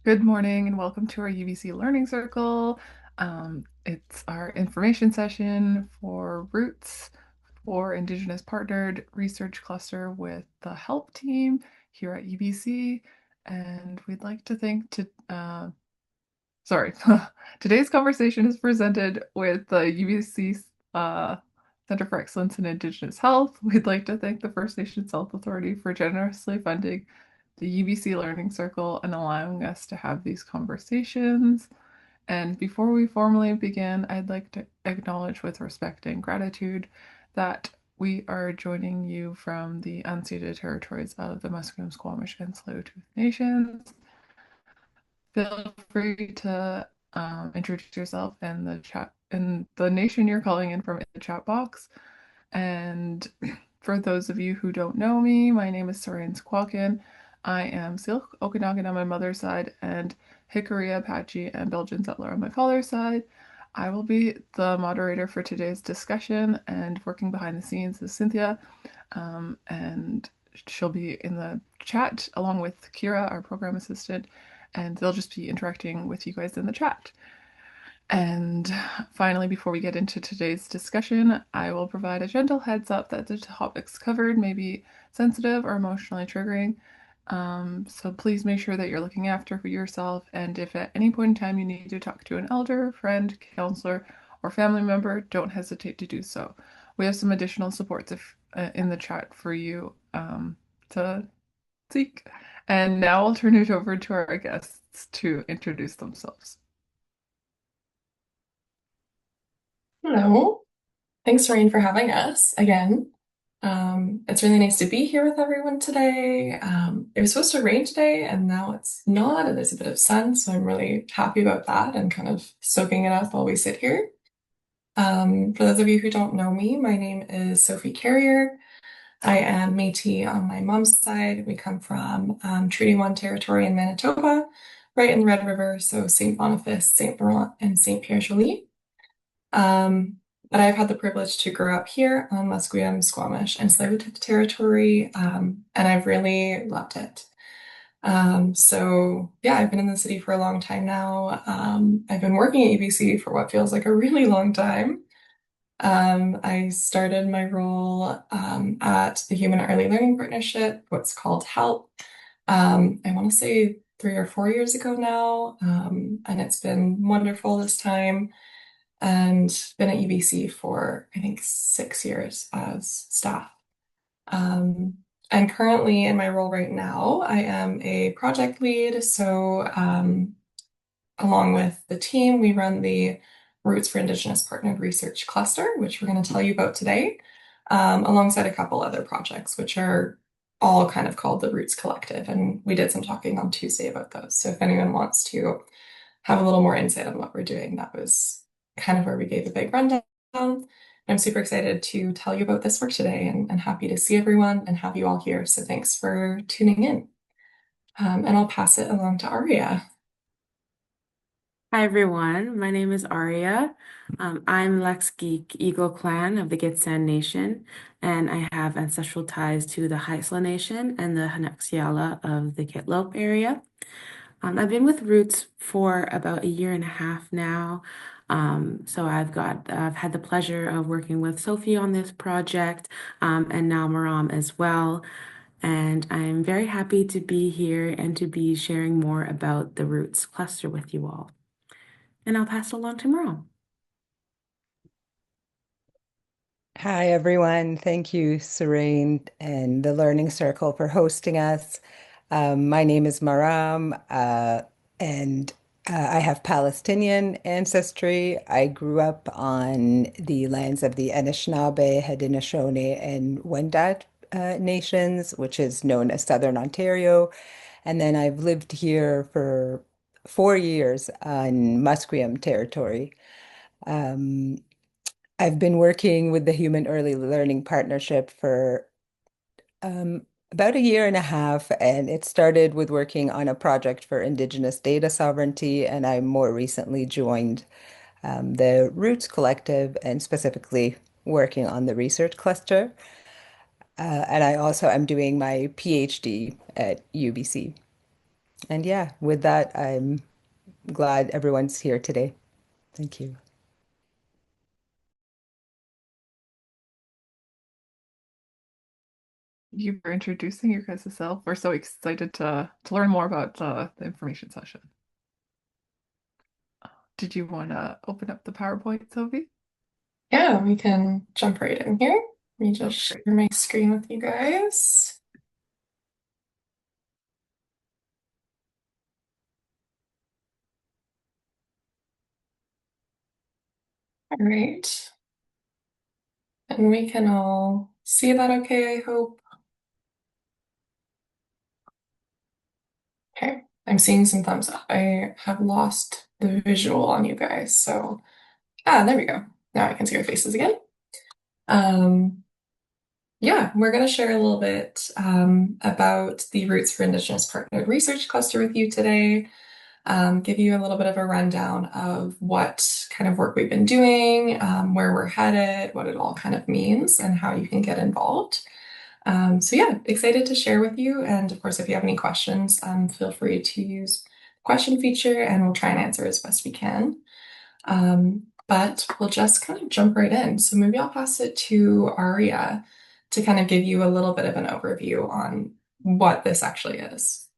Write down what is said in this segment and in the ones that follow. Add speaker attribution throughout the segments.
Speaker 1: Good morning and welcome to our UBC Learning Circle. It's our information session for Roots for Indigenous Partnered Research Cluster with the HELP team here at UBC. And we'd like to thank sorry, today's conversation is presented with the UBC uh, Center for Excellence in Indigenous Health. We'd like to thank the First Nations Health Authority for generously funding the UBC Learning Circle and allowing us to have these conversations. And before we formally begin, I'd like to acknowledge with respect and gratitude that we are joining you from the unceded territories of the Musqueam, Squamish, and Tsleil-Waututh Nations. Feel free to introduce yourself and the chat and the nation you're calling in from in the chat box. And for those of you who don't know me, my name is Soren Squawkin. I am Silk Okanagan on my mother's side and Hickory Apache and Belgian settler on my father's side. I will be the moderator for today's discussion, and working behind the scenes is Cynthia, and she'll be in the chat along with Kira, our program assistant, and they'll just be interacting with you guys in the chat. And finally, before we get into today's discussion, I will provide a gentle heads up that the topics covered may be sensitive or emotionally triggering. So please make sure that you're looking after yourself. And if at any point in time you need to talk to an elder, friend, counselor, or family member, don't hesitate to do so. We have some additional supports in the chat for you to seek. And now I'll turn it over to our guests to introduce themselves.
Speaker 2: Hello. Thanks, Rain, for having us again. It's really nice to be here with everyone today. It was supposed to rain today, and now it's not, and there's a bit of sun, so I'm really happy about that and kind of soaking it up while we sit here. For those of you who don't know me, my name is Sophie Carrier. I am Métis on my mom's side. We come from Treaty 1 territory in Manitoba, right in the Red River, so St. Boniface, St. Laurent, and St. Pierre-Joli. Um, but I've had the privilege to grow up here on Musqueam, Squamish, and Tsleil-Waututh territory, and I've really loved it. So yeah, I've been in the city for a long time now. I've been working at UBC for what feels like a really long time. I started my role at the Human Early Learning Partnership, what's called HELP. I want to say 3 or 4 years ago now, and it's been wonderful this time and been at UBC for, I think, 6 years as staff. Um, and currently in my role right now, I am a project lead. So along with the team, we run the Roots for Indigenous Partnered Research cluster, which we're going to tell you about today, alongside a couple other projects, which are all kind of called the Roots Collective. And we did some talking on Tuesday about those. So if anyone wants to have a little more insight on what we're doing, that was kind of where we gave a big rundown. I'm super excited to tell you about this work today and happy to see everyone and have you all here. So thanks for tuning in. And I'll pass it along to Aria.
Speaker 3: Hi everyone, my name is Aria. I'm Lex Geek Eagle Clan of the Gitxsan Nation, and I have ancestral ties to the Haisla Nation and the Hanexiala of the Kitlope area. I've been with Roots for about a year and a half now. So I've had the pleasure of working with Sophie on this project, and now Maram as well. And I'm very happy to be here and to be sharing more about the Roots cluster with you all. And I'll pass it along to Maram.
Speaker 4: Hi, everyone. Thank you, Serene and the Learning Circle for hosting us. My name is Maram, and I have Palestinian ancestry. I grew up on the lands of the Anishinaabe, Haudenosaunee, and Wendat nations, which is known as Southern Ontario. And then I've lived here for 4 years on Musqueam territory. Um, I've been working with the Human Early Learning Partnership for about a year and a half, and it started with working on a project for Indigenous data sovereignty, and I more recently joined the Roots Collective and specifically working on the research cluster. And I also am doing my PhD at UBC. And yeah, with that, I'm glad everyone's here today. Thank you.
Speaker 1: You for introducing your guys' self. We're so excited to learn more about the information session. Did you want to open up the PowerPoint, Sophie?
Speaker 2: Yeah, we can jump right in here. Let me just
Speaker 1: Okay,
Speaker 2: share my screen with you guys. All right. And we can all see that okay, I hope. Okay, I'm seeing some thumbs up. I have lost the visual on you guys. So, there we go. Now I can see your faces again. Um, yeah, we're going to share a little bit about the Roots for Indigenous Partnered Research cluster with you today. Give you a little bit of a rundown of what kind of work we've been doing, where we're headed, what it all kind of means, and how you can get involved. So yeah, excited to share with you. And of course, if you have any questions, feel free to use the question feature and we'll try and answer as best we can. But we'll just kind of jump right in. So maybe I'll pass it to Aria to kind of give you a little bit of an overview on what this actually is.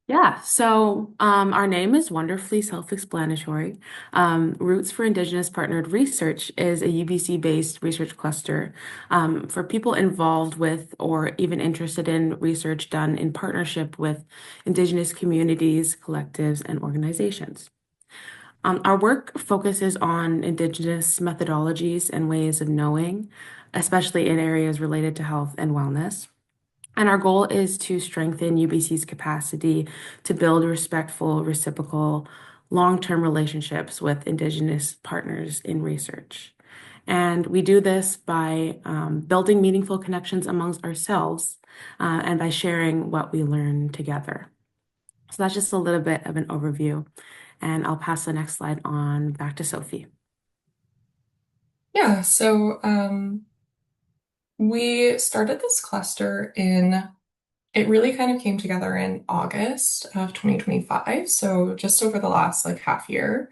Speaker 3: Yeah, so our name is wonderfully self-explanatory. Roots for Indigenous Partnered Research is a UBC-based research cluster for people involved with or even interested in research done in partnership with Indigenous communities, collectives, and organizations. Our work focuses on Indigenous methodologies and ways of knowing, especially in areas related to health and wellness. And our goal is to strengthen UBC's capacity to build respectful, reciprocal, long-term relationships with Indigenous partners in research. And we do this by building meaningful connections amongst ourselves and by sharing what we learn together. So that's just a little bit of an overview. And I'll pass the next slide on back to Sophie.
Speaker 2: Yeah, so we started this cluster it really kind of came together in August of 2025. So just over the last like half year.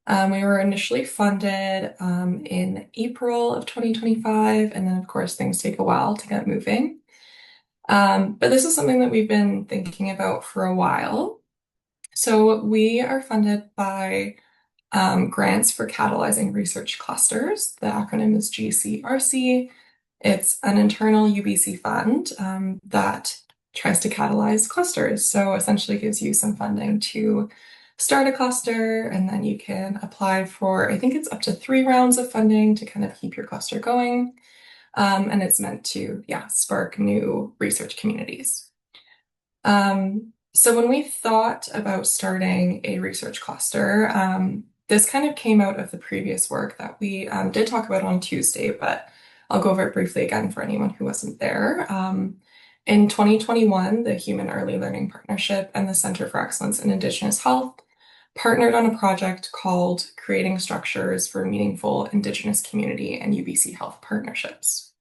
Speaker 2: We were initially funded in April of 2025, and then of course things take a while to get moving. But this is something that we've been thinking about for a while. So we are funded by grants for catalyzing research clusters. The acronym is GCRC. It's an internal UBC fund that tries to catalyze clusters. So essentially gives you some funding to start a cluster, and then you can apply for, I think it's up to 3 rounds of funding to kind of keep your cluster going. And it's meant to, yeah, spark new research communities. So when we thought about starting a research cluster, this kind of came out of the previous work that we did talk about on Tuesday, but I'll go over it briefly again for anyone who wasn't there. In 2021, the Human Early Learning Partnership and the Center for Excellence in Indigenous Health partnered on a project called Creating Structures for Meaningful Indigenous Community and UBC Health Partnerships.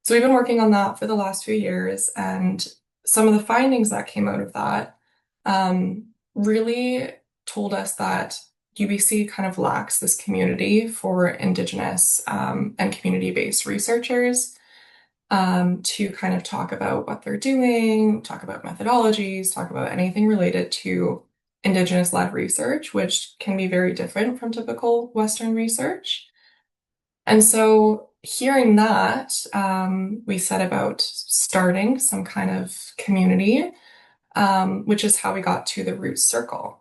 Speaker 2: So we've been working on that for the last few years, and some of the findings that came out of that really told us that UBC kind of lacks this community for Indigenous and community-based researchers to kind of talk about what they're doing, talk about methodologies, talk about anything related to Indigenous-led research, which can be very different from typical Western research. And so hearing that, we set about starting some kind of community, which is how we got to the Roots Circle.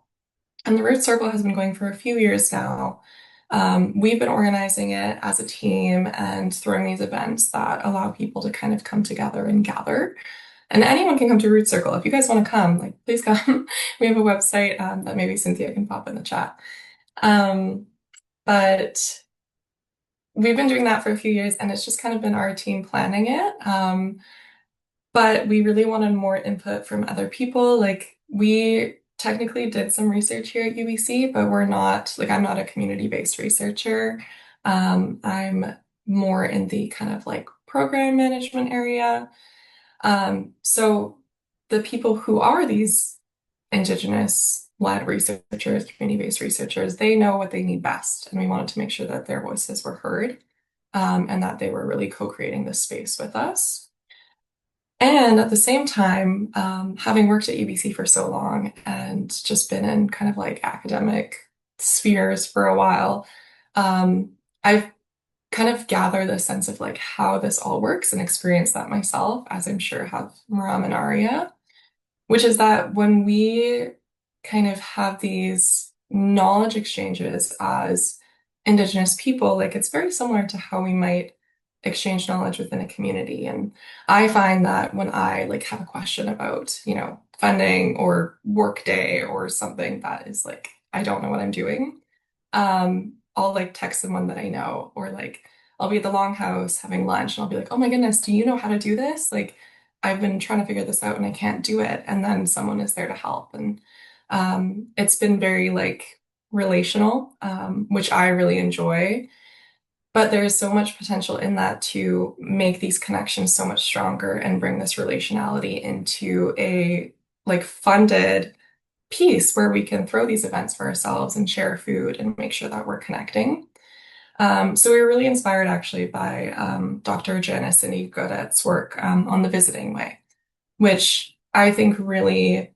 Speaker 2: And the Roots Circle has been going for a few years now. We've been organizing it as a team and throwing these events that allow people to kind of come together and gather. And anyone can come to Roots Circle. If you guys want to come, like, please come. We have a website that maybe Cynthia can pop in the chat. But we've been doing that for a few years, and it's just kind of been our team planning it. But we really wanted more input from other people. Like, we technically did some research here at UBC, but we're not, like, I'm not a community-based researcher. I'm more in the kind of like program management area. So the people who are these Indigenous-led researchers, community-based researchers, they know what they need best. And we wanted to make sure that their voices were heard, and that they were really co-creating this space with us. And at the same time, having worked at UBC for so long and just been in kind of like academic spheres for a while, I've kind of gathered a sense of like how this all works and experienced that myself, as I'm sure have Maram and Arya, which is that when we kind of have these knowledge exchanges as Indigenous people, like it's very similar to how we might exchange knowledge within a community. And I find that when I like have a question about, funding or workday or something that is like, I don't know what I'm doing, I'll like text someone that I know, or like I'll be at the Longhouse having lunch and I'll be like, oh my goodness, do you know how to do this? Like, I've been trying to figure this out and I can't do it. And then someone is there to help. And it's been very like relational, which I really enjoy. But there's so much potential in that to make these connections so much stronger and bring this relationality into a like funded piece where we can throw these events for ourselves and share food and make sure that we're connecting. So we were really inspired actually by Dr. Janice and Godet's work on the visiting way, which I think really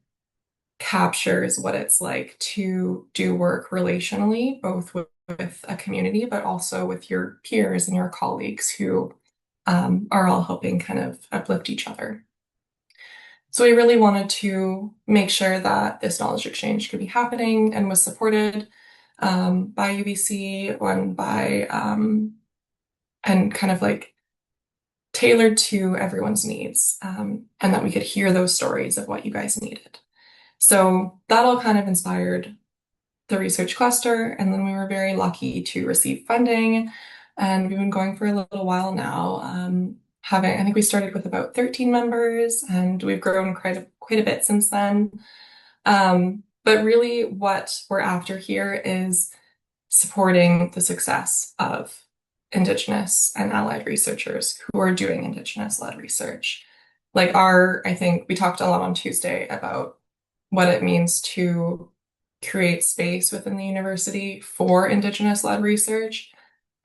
Speaker 2: captures what it's like to do work relationally, both with a community, but also with your peers and your colleagues who are all helping kind of uplift each other. So we really wanted to make sure that this knowledge exchange could be happening and was supported by UBC and kind of like tailored to everyone's needs, and that we could hear those stories of what you guys needed. So that all kind of inspired the research cluster, and then we were very lucky to receive funding, and we've been going for a little while now. I think we started with about 13 members, and we've grown quite a bit since then. But really, what we're after here is supporting the success of Indigenous and allied researchers who are doing Indigenous-led research. I think we talked a lot on Tuesday about what it means to create space within the university for Indigenous-led research.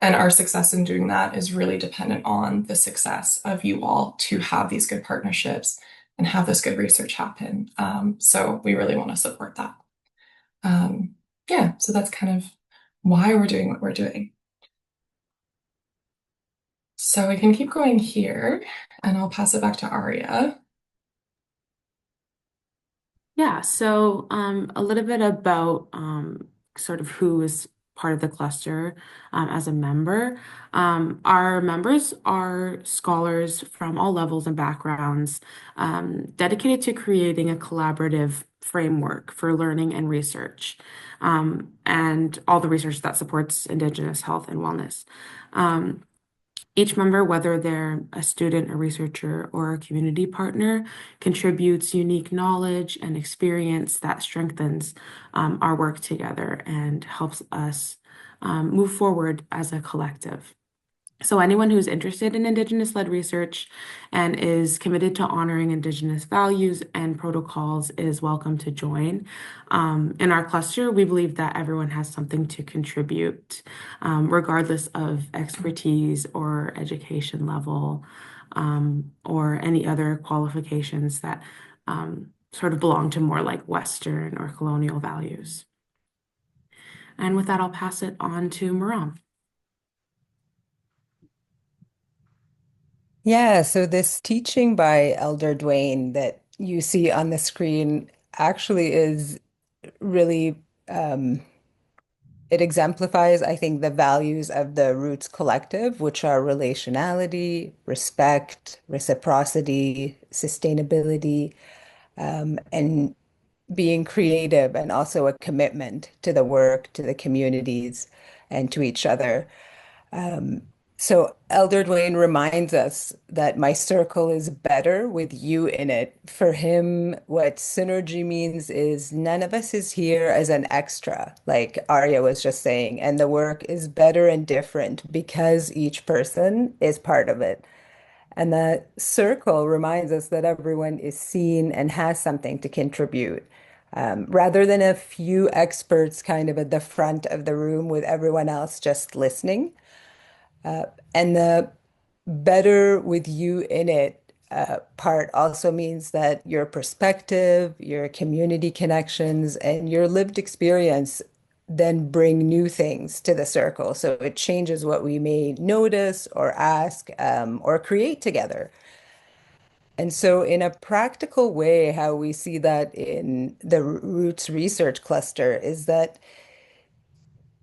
Speaker 2: And our success in doing that is really dependent on the success of you all to have these good partnerships and have this good research happen. So we really want to support that. So that's kind of why we're doing what we're doing. So we can keep going here, and I'll pass it back to Arya.
Speaker 3: Yeah, so a little bit about sort of who is part of the cluster as a member. Our members are scholars from all levels and backgrounds, dedicated to creating a collaborative framework for learning and research, and all the research that supports Indigenous health and wellness. Each member, whether they're a student, a researcher, or a community partner, contributes unique knowledge and experience that strengthens our work together and helps us move forward as a collective. So anyone who's interested in Indigenous-led research and is committed to honoring Indigenous values and protocols is welcome to join. In our cluster, we believe that everyone has something to contribute, regardless of expertise or education level, or any other qualifications that sort of belong to more like Western or colonial values. And with that, I'll pass it on to Maram.
Speaker 4: Yeah, so this teaching by Elder Dwayne that you see on the screen actually is really, it exemplifies, I think, the values of the Roots Collective, which are relationality, respect, reciprocity, sustainability, and being creative, and also a commitment to the work, to the communities, and to each other. So Elder Dwayne reminds us that my circle is better with you in it. For him, what synergy means is none of us is here as an extra, like Arya was just saying, and the work is better and different because each person is part of it. And the circle reminds us that everyone is seen and has something to contribute. rather than a few experts kind of at the front of the room with everyone else just listening. And the better with you in it part also means that your perspective, your community connections, and your lived experience then bring new things to the circle. So it changes what we may notice or ask or create together. And so, in a practical way, how we see that in the Roots Research Cluster is that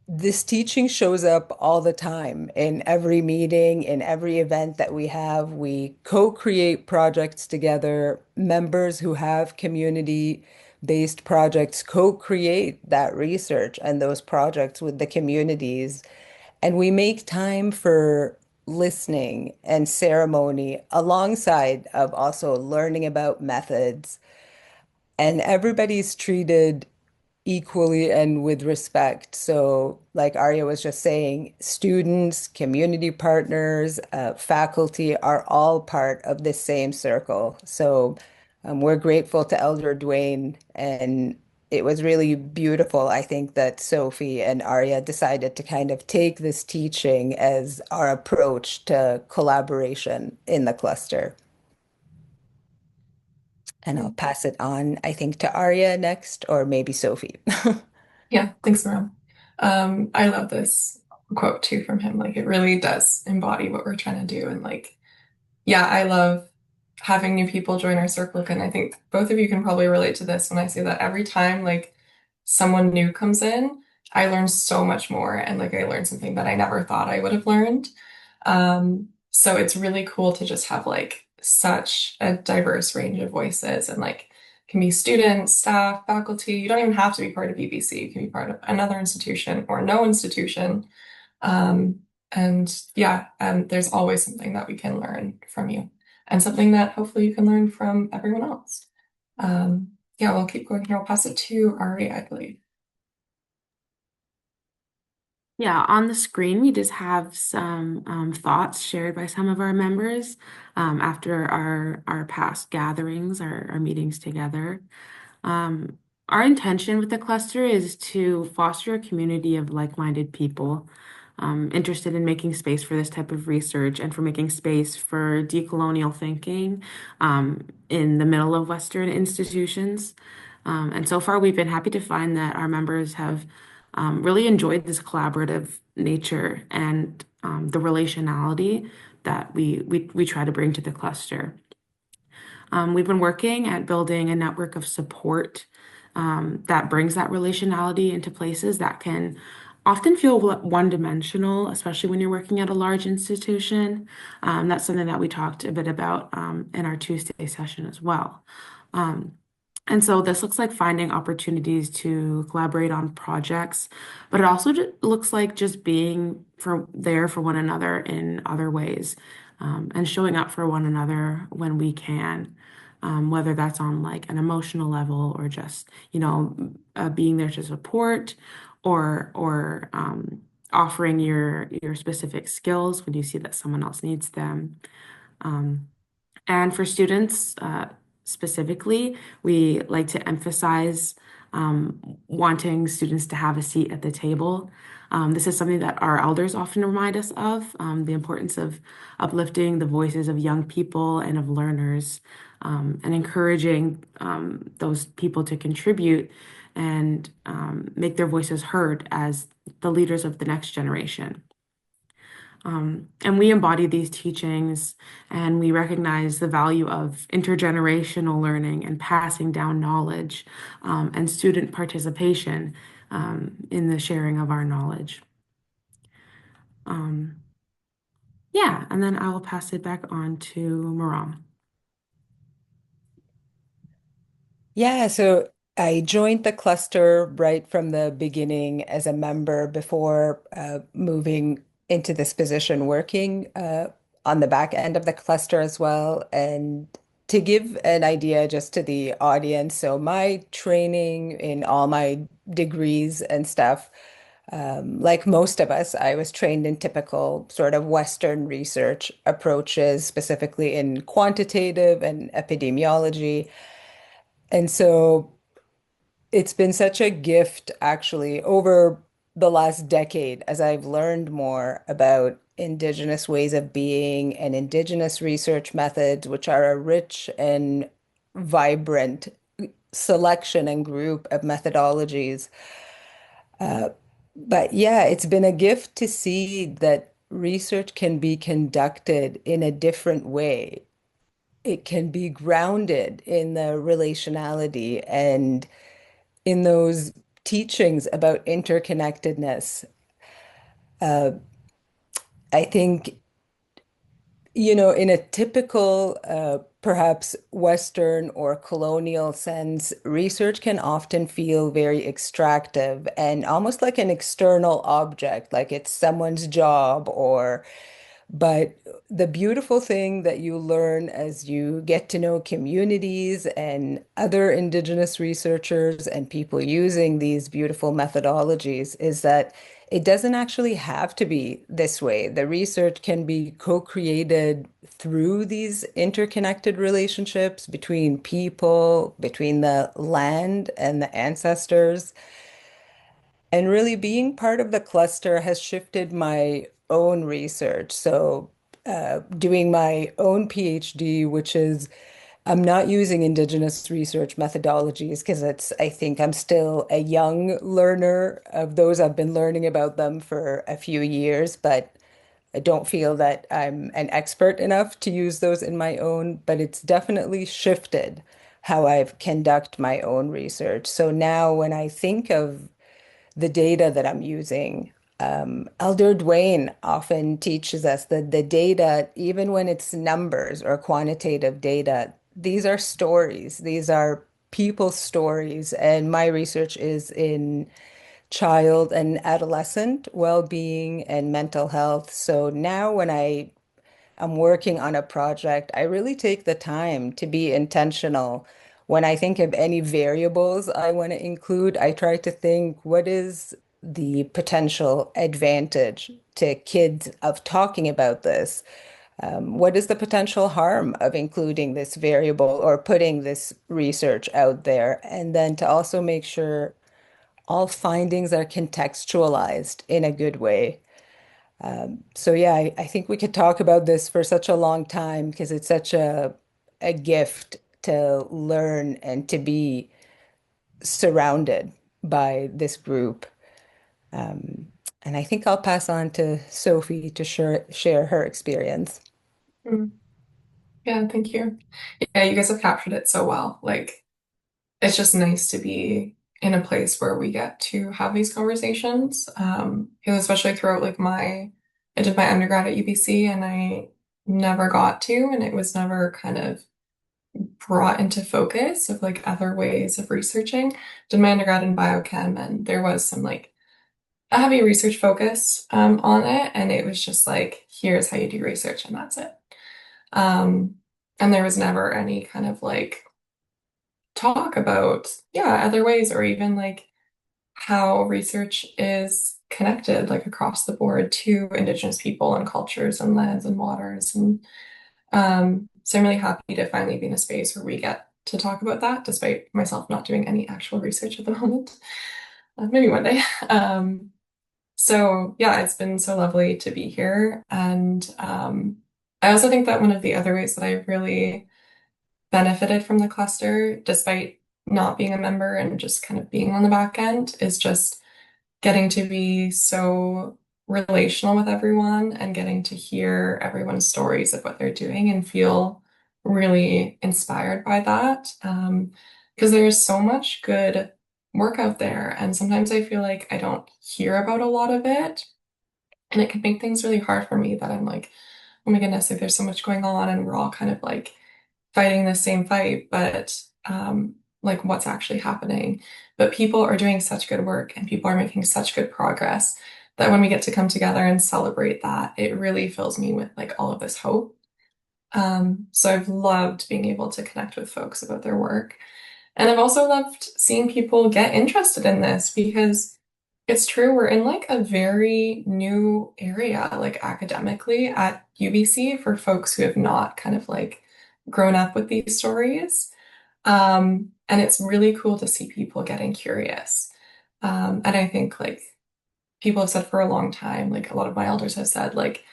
Speaker 4: this teaching shows up all the time in every meeting, in every event that we have. We co-create projects together. Members who have community-based projects co-create that research and those projects with the communities. And we make time for listening and ceremony alongside of also learning about methods. And everybody's treated equally and with respect. So, like Arya was just saying, students, community partners, faculty are all part of the same circle. So, we're grateful to Elder Dwayne, and it was really beautiful, I think, that Sophie and Arya decided to kind of take this teaching as our approach to collaboration in the cluster. And I'll pass it on, I think, to Arya next, or maybe Sophie.
Speaker 2: Yeah, thanks, Mom. I love this quote too from him. Like it really does embody what we're trying to do. And like, yeah, I love having new people join our circle. And I think both of you can probably relate to this when I say that every time like someone new comes in, I learn so much more. And like I learned something that I never thought I would have learned. So it's really cool to just have like such a diverse range of voices and like can be students, staff, faculty. You don't even have to be part of UBC. You can be part of another institution or no institution. And yeah, there's always something that we can learn from you and something that hopefully you can learn from everyone else. Yeah, we'll keep going here. I'll pass it to Ari, I believe.
Speaker 3: Yeah, on the screen, we just have some thoughts shared by some of our members after our past gatherings, our meetings together. Um, our intention with the cluster is to foster a community of like-minded people interested in making space for this type of research and for making space for decolonial thinking in the middle of Western institutions. And so far, we've been happy to find that our members have really enjoyed this collaborative nature and the relationality that we try to bring to the cluster. We've been working at building a network of support that brings that relationality into places that can often feel one-dimensional, especially when you're working at a large institution. That's something that we talked a bit about in our Tuesday session as well. And so this looks like finding opportunities to collaborate on projects, but it also looks like just being there for one another in other ways, and showing up for one another when we can, whether that's on like an emotional level or just, being there to support or offering your specific skills when you see that someone else needs them. Um, and for students, specifically, we like to emphasize wanting students to have a seat at the table. This is something that our elders often remind us of, the importance of uplifting the voices of young people and of learners, and encouraging those people to contribute and make their voices heard as the leaders of the next generation. And we embody these teachings and we recognize the value of intergenerational learning and passing down knowledge and student participation in the sharing of our knowledge. Um, yeah, and then I will pass it back on to Maram.
Speaker 4: Yeah, so I joined the cluster right from the beginning as a member before moving into this position, working on the back end of the cluster as well. And to give an idea just to the audience, so my training in all my degrees and stuff, like most of us, I was trained in typical sort of Western research approaches, specifically in quantitative and epidemiology. And so it's been such a gift actually over the last decade as I've learned more about Indigenous ways of being and Indigenous research methods, which are a rich and vibrant selection and group of methodologies. Uh, but yeah, it's been a gift to see that research can be conducted in a different way. It can be grounded in the relationality and in those teachings about interconnectedness. Uh, I think, in a typical, perhaps Western or colonial sense, research can often feel very extractive and almost like an external object, like it's someone's job or but the beautiful thing that you learn as you get to know communities and other Indigenous researchers and people using these beautiful methodologies is that it doesn't actually have to be this way. The research can be co-created through these interconnected relationships between people, between the land and the ancestors. And really being part of the cluster has shifted my own research. So, doing my own PhD, which is I'm not using Indigenous research methodologies because I think I'm still a young learner of those. I've been learning about them for a few years, but I don't feel that I'm an expert enough to use those in my own, but it's definitely shifted how I've conduct my own research. So now when I think of the data that I'm using. Elder Dwayne often teaches us that the data, even when it's numbers or quantitative data, these are stories. These are people's stories. And my research is in child and adolescent well-being and mental health. So now when I'm working on a project, I really take the time to be intentional. When I think of any variables I want to include, I try to think what is the potential advantage to kids of talking about this? What is the potential harm of including this variable or putting this research out there? And then to also make sure all findings are contextualized in a good way. So yeah, I think we could talk about this for such a long time because it's such a gift to learn and to be surrounded by this group. Um, and I think I'll pass on to Sophie to share her experience.
Speaker 2: Mm. Yeah, thank you. Yeah, you guys have captured it so well. Like, it's just nice to be in a place where we get to have these conversations. Because especially throughout I did my undergrad at UBC and I never got to, and it was never kind of brought into focus of like other ways of researching. Did my undergrad in biochem, and there was some like a heavy research focus on it, and it was just like, here's how you do research, and that's it. Um, and there was never any kind of like talk about, yeah, other ways or even like how research is connected like across the board to Indigenous people and cultures and lands and waters. And so I'm really happy to finally be in a space where we get to talk about that, despite myself not doing any actual research at the moment. Maybe one day. So yeah, it's been so lovely to be here. And I also think that one of the other ways that I've really benefited from the cluster, despite not being a member and just kind of being on the back end, is just getting to be so relational with everyone and getting to hear everyone's stories of what they're doing and feel really inspired by that. Because there's so much good work out there, and sometimes I feel like I don't hear about a lot of it, and it can make things really hard for me that I'm like, oh my goodness, like there's so much going on, and we're all kind of like fighting the same fight, but like what's actually happening. But people are doing such good work and people are making such good progress that when we get to come together and celebrate that, it really fills me with like all of this hope. So I've loved being able to connect with folks about their work. And I've also loved seeing people get interested in this because it's true, we're in like a very new area, like academically at UBC for folks who have not kind of like grown up with these stories. And it's really cool to see people getting curious. And I think like people have said for a long time, like a lot of my elders have said, like,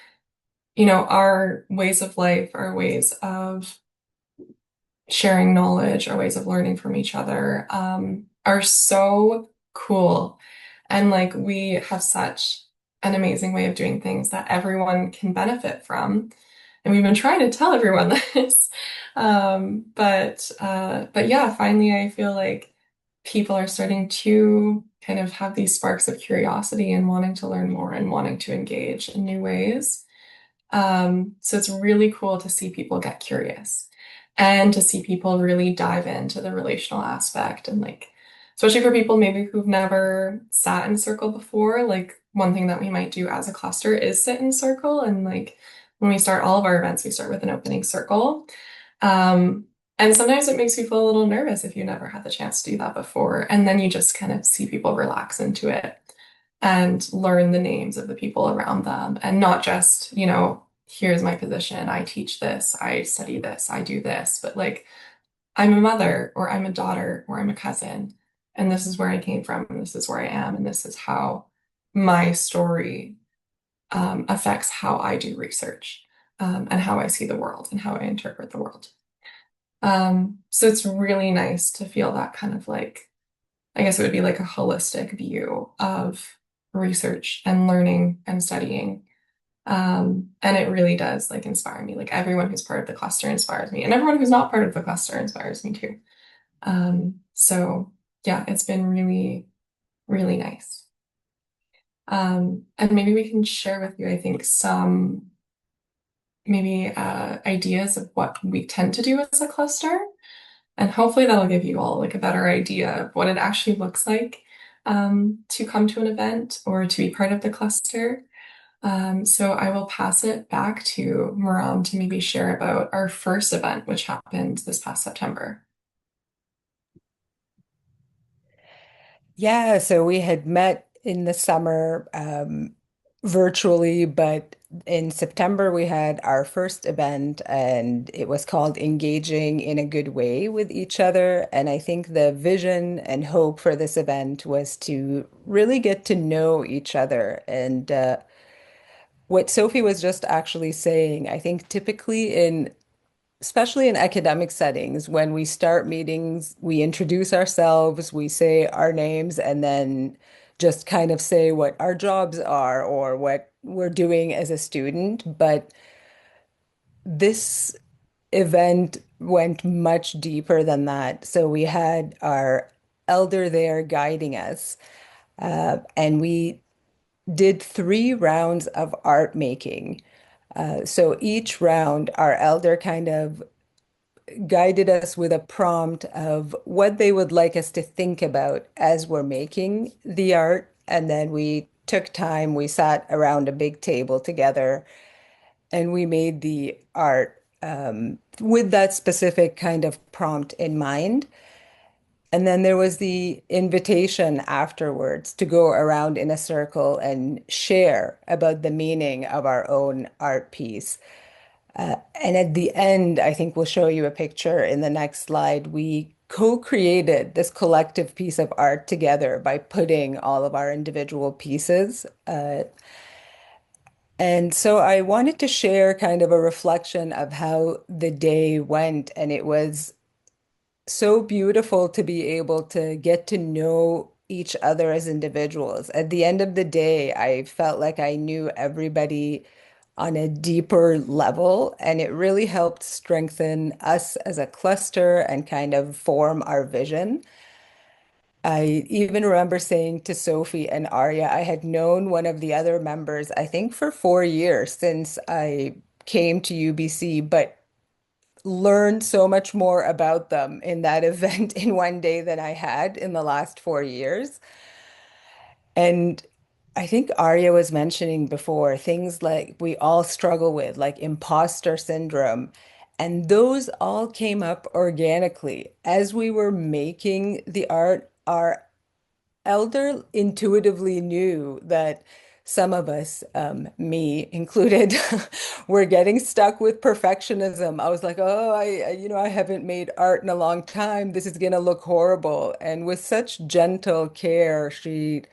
Speaker 2: our ways of life, our ways of sharing knowledge, our ways of learning from each other, are so cool. And like we have such an amazing way of doing things that everyone can benefit from. And we've been trying to tell everyone this. But yeah, finally I feel like people are starting to kind of have these sparks of curiosity and wanting to learn more and wanting to engage in new ways. So it's really cool to see people get curious and to see people really dive into the relational aspect and like, especially for people maybe who've never sat in circle before, like one thing that we might do as a cluster is sit in circle. And like when we start all of our events, we start with an opening circle. Um, and sometimes it makes you feel a little nervous if you never had the chance to do that before. And then you just kind of see people relax into it and learn the names of the people around them and not just, here's my position, I teach this, I study this, I do this, but like I'm a mother or I'm a daughter or I'm a cousin, and this is where I came from, and this is where I am, and this is how my story affects how I do research, and how I see the world and how I interpret the world. So it's really nice to feel that kind of like, I guess it would be like a holistic view of research and learning and studying. And it really does like inspire me. Like everyone who's part of the cluster inspires me, and everyone who's not part of the cluster inspires me too. So yeah, it's been really, really nice. And maybe we can share with you, I think, some maybe ideas of what we tend to do as a cluster. And hopefully that'll give you all like a better idea of what it actually looks like to come to an event or to be part of the cluster. So I will pass it back to Maram to maybe share about our first event, which happened this past September.
Speaker 4: Yeah, so we had met in the summer virtually, but in September we had our first event and it was called Engaging in a Good Way with Each Other. And I think the vision and hope for this event was to really get to know each other. And what Sophie was just actually saying, I think typically especially in academic settings, when we start meetings, we introduce ourselves, we say our names, and then just kind of say what our jobs are or what we're doing as a student. But this event went much deeper than that. So we had our elder there guiding us, and we did 3 rounds of art making. So each round, our elder kind of guided us with a prompt of what they would like us to think about as we're making the art. And then we took time, we sat around a big table together and we made the art with that specific kind of prompt in mind. And then there was the invitation afterwards to go around in a circle and share about the meaning of our own art piece. And at the end, I think we'll show you a picture in the next slide. We co-created this collective piece of art together by putting all of our individual pieces. And so I wanted to share kind of a reflection of how the day went. And it was so beautiful to be able to get to know each other as individuals. At the end of the day, I felt like I knew everybody on a deeper level, and it really helped strengthen us as a cluster and kind of form our vision. I even remember saying to Sophie and Arya, I had known one of the other members, I think for 4 years since I came to UBC, but learned so much more about them in that event in one day than I had in the last 4 years. And I think Arya was mentioning before things like we all struggle with, like imposter syndrome. And those all came up organically as we were making the art. Our elder intuitively knew that some of us, me included, were getting stuck with perfectionism. I was like, oh, I haven't made art in a long time. This is gonna look horrible. And with such gentle care, she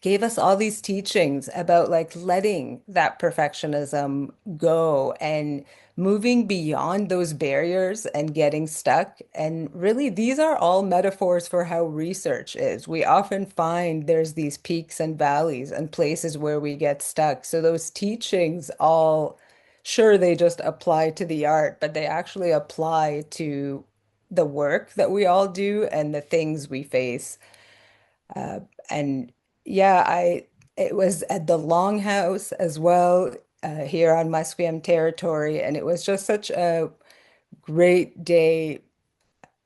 Speaker 4: gave us all these teachings about like letting that perfectionism go and moving beyond those barriers and getting stuck. And really, these are all metaphors for how research is. We often find there's these peaks and valleys and places where we get stuck. So those teachings all, sure, they just apply to the art, but they actually apply to the work that we all do and the things we face. Uh, and yeah, it was at the Longhouse as well, here on Musqueam territory, and it was just such a great day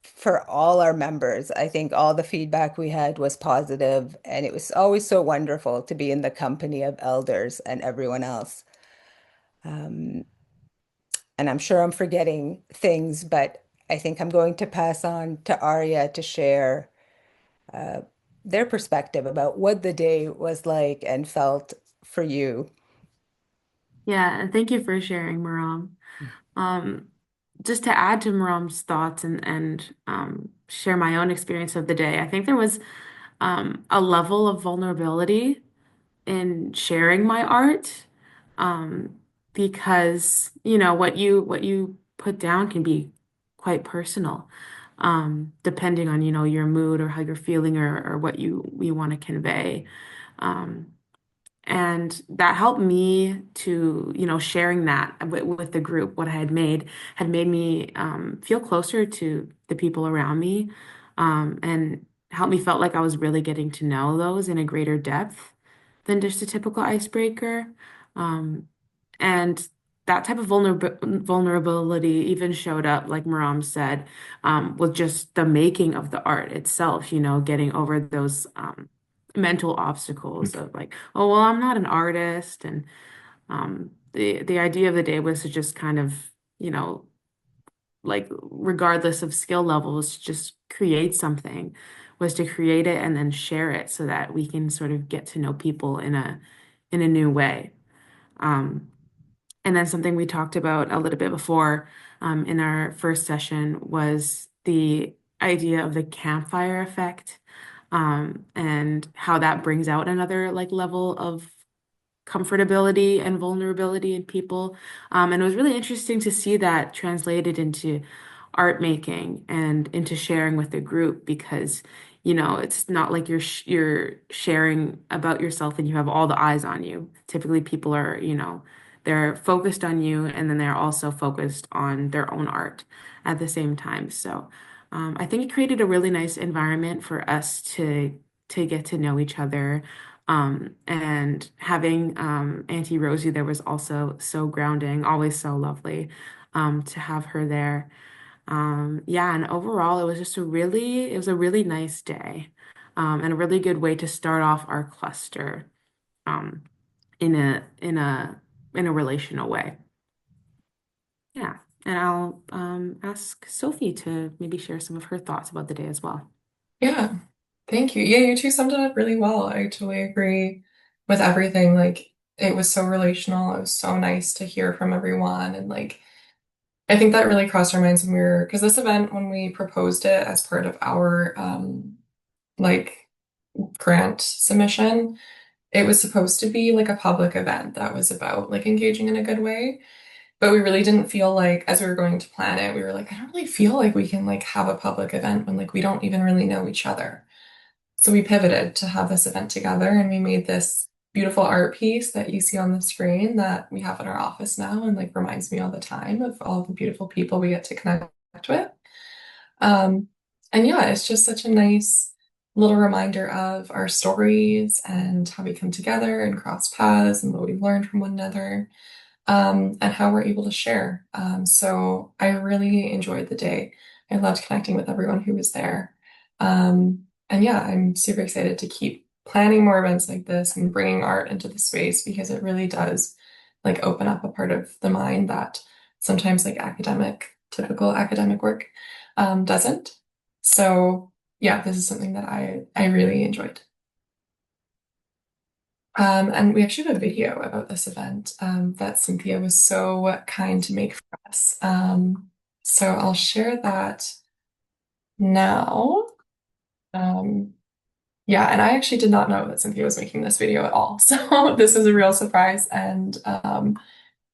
Speaker 4: for all our members. I think all the feedback we had was positive, and it was always so wonderful to be in the company of elders and everyone else. Um, and I'm sure I'm forgetting things, but I think I'm going to pass on to Arya to share uh, their perspective about what the day was like and felt for you.
Speaker 3: Yeah, and thank you for sharing, Maram. Um, just to add to Maram's thoughts and share my own experience of the day, I think there was a level of vulnerability in sharing my art, um, because what you put down can be quite personal, depending on your mood or how you're feeling or what you want to convey. Um, and that helped me to, sharing that with the group, what I had made me feel closer to the people around me, and helped me felt like I was really getting to know those in a greater depth than just a typical icebreaker. Um, and that type of vulnerability even showed up, like Maram said, with just the making of the art itself, getting over those mental obstacles of like, oh, well, I'm not an artist. And the idea of the day was to just kind of, like regardless of skill levels, just create something, was to create it and then share it so that we can sort of get to know people in a new way. Um, and then something we talked about a little bit before in our first session was the idea of the campfire effect, and how that brings out another like level of comfortability and vulnerability in people. And it was really interesting to see that translated into art making and into sharing with the group because, it's not like you're sharing about yourself and you have all the eyes on you. Typically, people are, they're focused on you and then they're also focused on their own art at the same time. So, I think it created a really nice environment for us to get to know each other, and having Auntie Rosie there was also so grounding, always so lovely to have her there. Yeah, and overall, it was a really nice day, and a really good way to start off our cluster um, in a relational way. Yeah, and I'll ask Sophie to maybe share some of her thoughts about the day as well.
Speaker 2: Yeah, thank you. Yeah, you two summed it up really well. I totally agree with everything. Like, it was so relational. It was so nice to hear from everyone. And like, I think that really crossed our minds when because this event, when we proposed it as part of our like grant submission, it was supposed to be like a public event that was about like engaging in a good way. But we really didn't feel like, as we were going to plan it, we were like, I don't really feel like we can like have a public event when like we don't even really know each other. So we pivoted to have this event together and we made this beautiful art piece that you see on the screen that we have in our office now and like reminds me all the time of all the beautiful people we get to connect with. Um, and yeah, it's just such a nice little reminder of our stories and how we come together and cross paths and what we've learned from one another, and how we're able to share. So I really enjoyed the day. I loved connecting with everyone who was there. And yeah, I'm super excited to keep planning more events like this and bringing art into the space because it really does like open up a part of the mind that sometimes like typical academic work doesn't. So yeah, this is something that I really enjoyed. And we actually have a video about this event that Cynthia was so kind to make for us. So I'll share that now. Um, yeah, and I actually did not know that Cynthia was making this video at all. So this is a real surprise. And I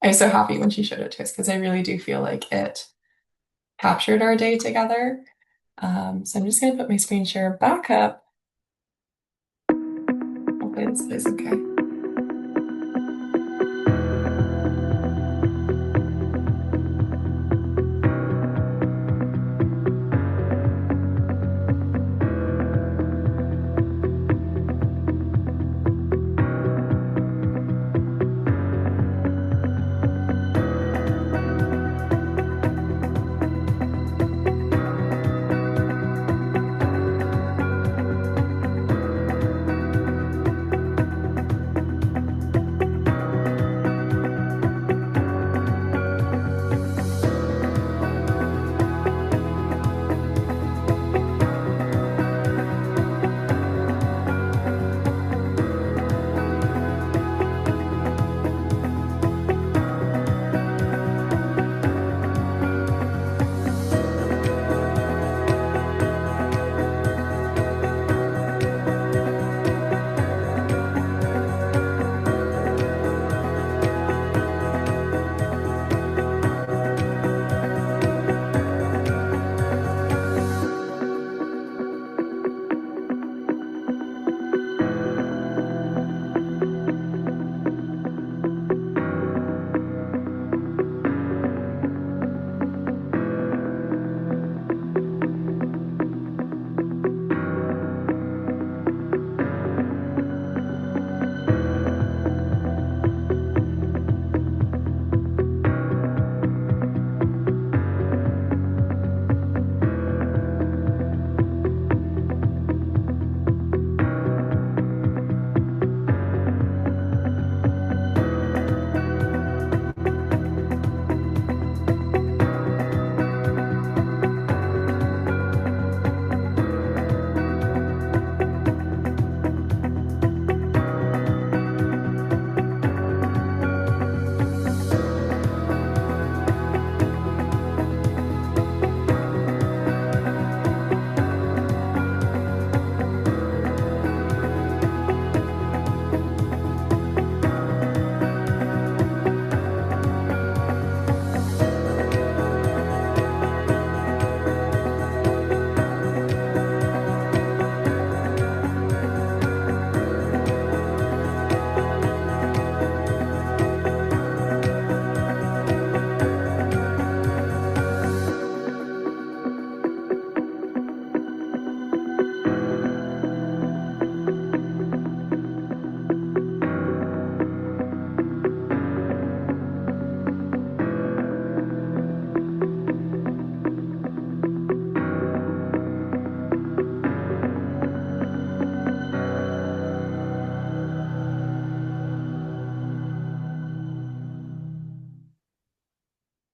Speaker 2: was so happy when she showed it to us because I really do feel like it captured our day together. So I'm just going to put my screen share back up. Hopefully this plays okay.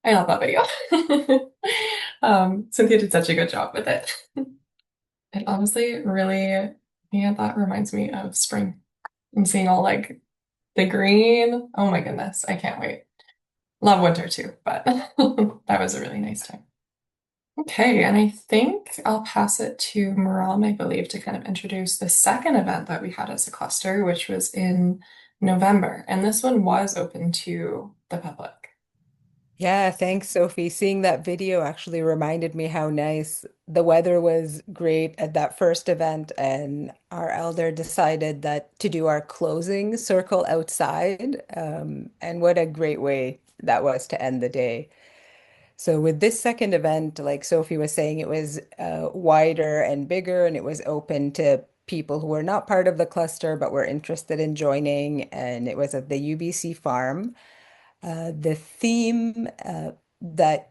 Speaker 2: I love that video. Cynthia did such a good job with it. It honestly really, yeah, that reminds me of spring. I'm seeing all like the green. Oh my goodness, I can't wait. Love winter too, but that was a really nice time. Okay, and I think I'll pass it to Maram, I believe, to kind of introduce the second event that we had as a cluster, which was in November. And this one was open to the public.
Speaker 4: Yeah, thanks, Sophie. Seeing that video actually reminded me how nice the weather was great at that first event, and our elder decided that to do our closing circle outside. And what a great way that was to end the day. So with this second event, like Sophie was saying, it was wider and bigger, and it was open to people who were not part of the cluster but were interested in joining. And it was at the UBC farm. The theme that,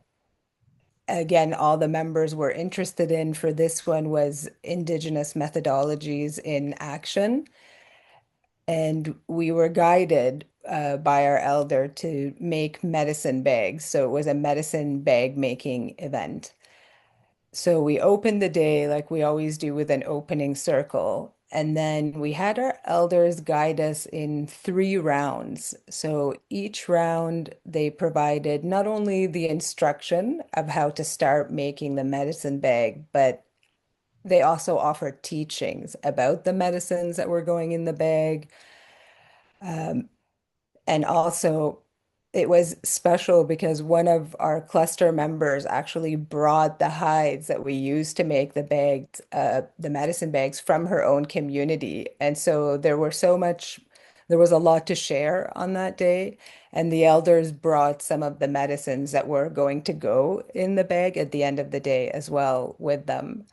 Speaker 4: again, all the members were interested in for this one was Indigenous methodologies in action. And we were guided by our elder to make medicine bags. So it was a medicine bag making event. So we opened the day like we always do with an opening circle. And then we had our elders guide us in 3 rounds. So each round, they provided not only the instruction of how to start making the medicine bag, but they also offered teachings about the medicines that were going in the bag. Um, and also, it was special because one of our cluster members actually brought the hides that we used to make the bags, the medicine bags from her own community. And so there was a lot to share on that day. And the elders brought some of the medicines that were going to go in the bag at the end of the day as well with them.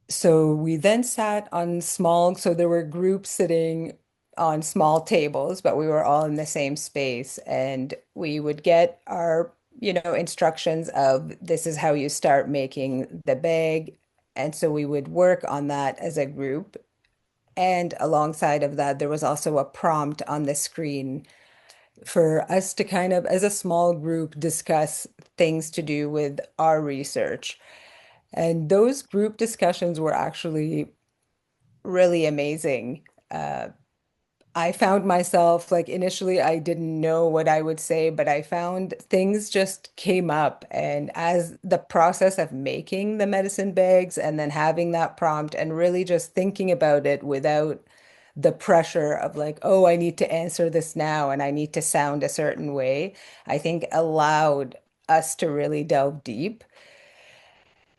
Speaker 4: So we then sat on so there were groups sitting on small tables, but we were all in the same space. And we would get our, instructions of this is how you start making the bag. And so we would work on that as a group. And alongside of that, there was also a prompt on the screen for us to kind of, as a small group, discuss things to do with our research. And those group discussions were actually really amazing. Uh, I found myself like initially I didn't know what I would say, but I found things just came up. And as the process of making the medicine bags and then having that prompt and really just thinking about it without the pressure of like, oh, I need to answer this now and I need to sound a certain way, I think allowed us to really delve deep.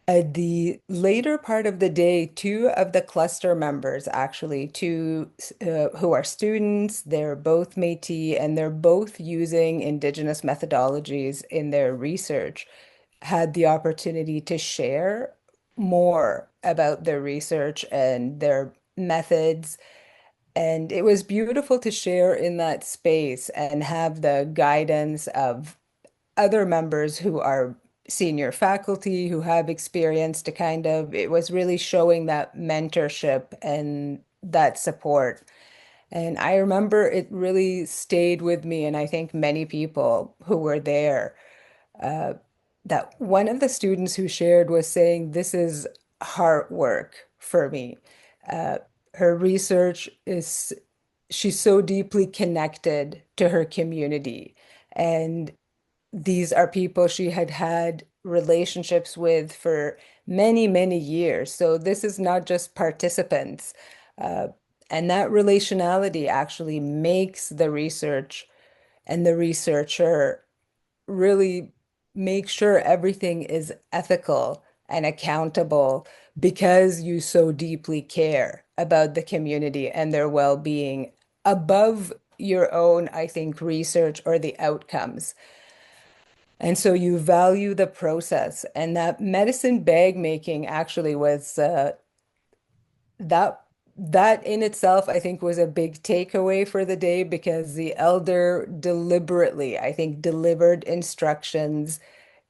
Speaker 4: The later part of the day, two of the cluster members, actually, two who are students, they're both Métis and they're both using Indigenous methodologies in their research, had the opportunity to share more about their research and their methods. And it was beautiful to share in that space and have the guidance of other members who are senior faculty who have experience to kind of, it was really showing that mentorship and that support. And I remember it really stayed with me, and I think many people who were there, uh, that one of the students who shared was saying, this is heart work for me. Uh, Her research is, she's so deeply connected to her community. And these are people she had had relationships with for many, many years. So this is not just participants. Uh, and that relationality actually makes the research and the researcher really make sure everything is ethical and accountable because you so deeply care about the community and their well-being above your own, I think, research or the outcomes. And so you value the process. And that medicine bag making actually was that that in itself, I think, was a big takeaway for the day because the elder deliberately, I think, delivered instructions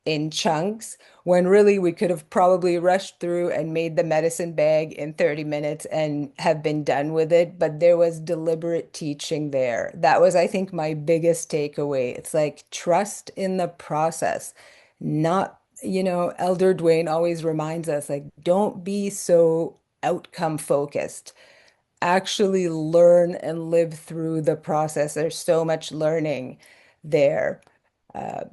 Speaker 4: in chunks when really we could have probably rushed through and made the medicine bag in 30 minutes and have been done with it. But there was deliberate teaching there. That was, I think, my biggest takeaway. It's like trust in the process, not, Elder Dwayne always reminds us, like, don't be so outcome focused. Actually learn and live through the process. There's so much learning there. Uh,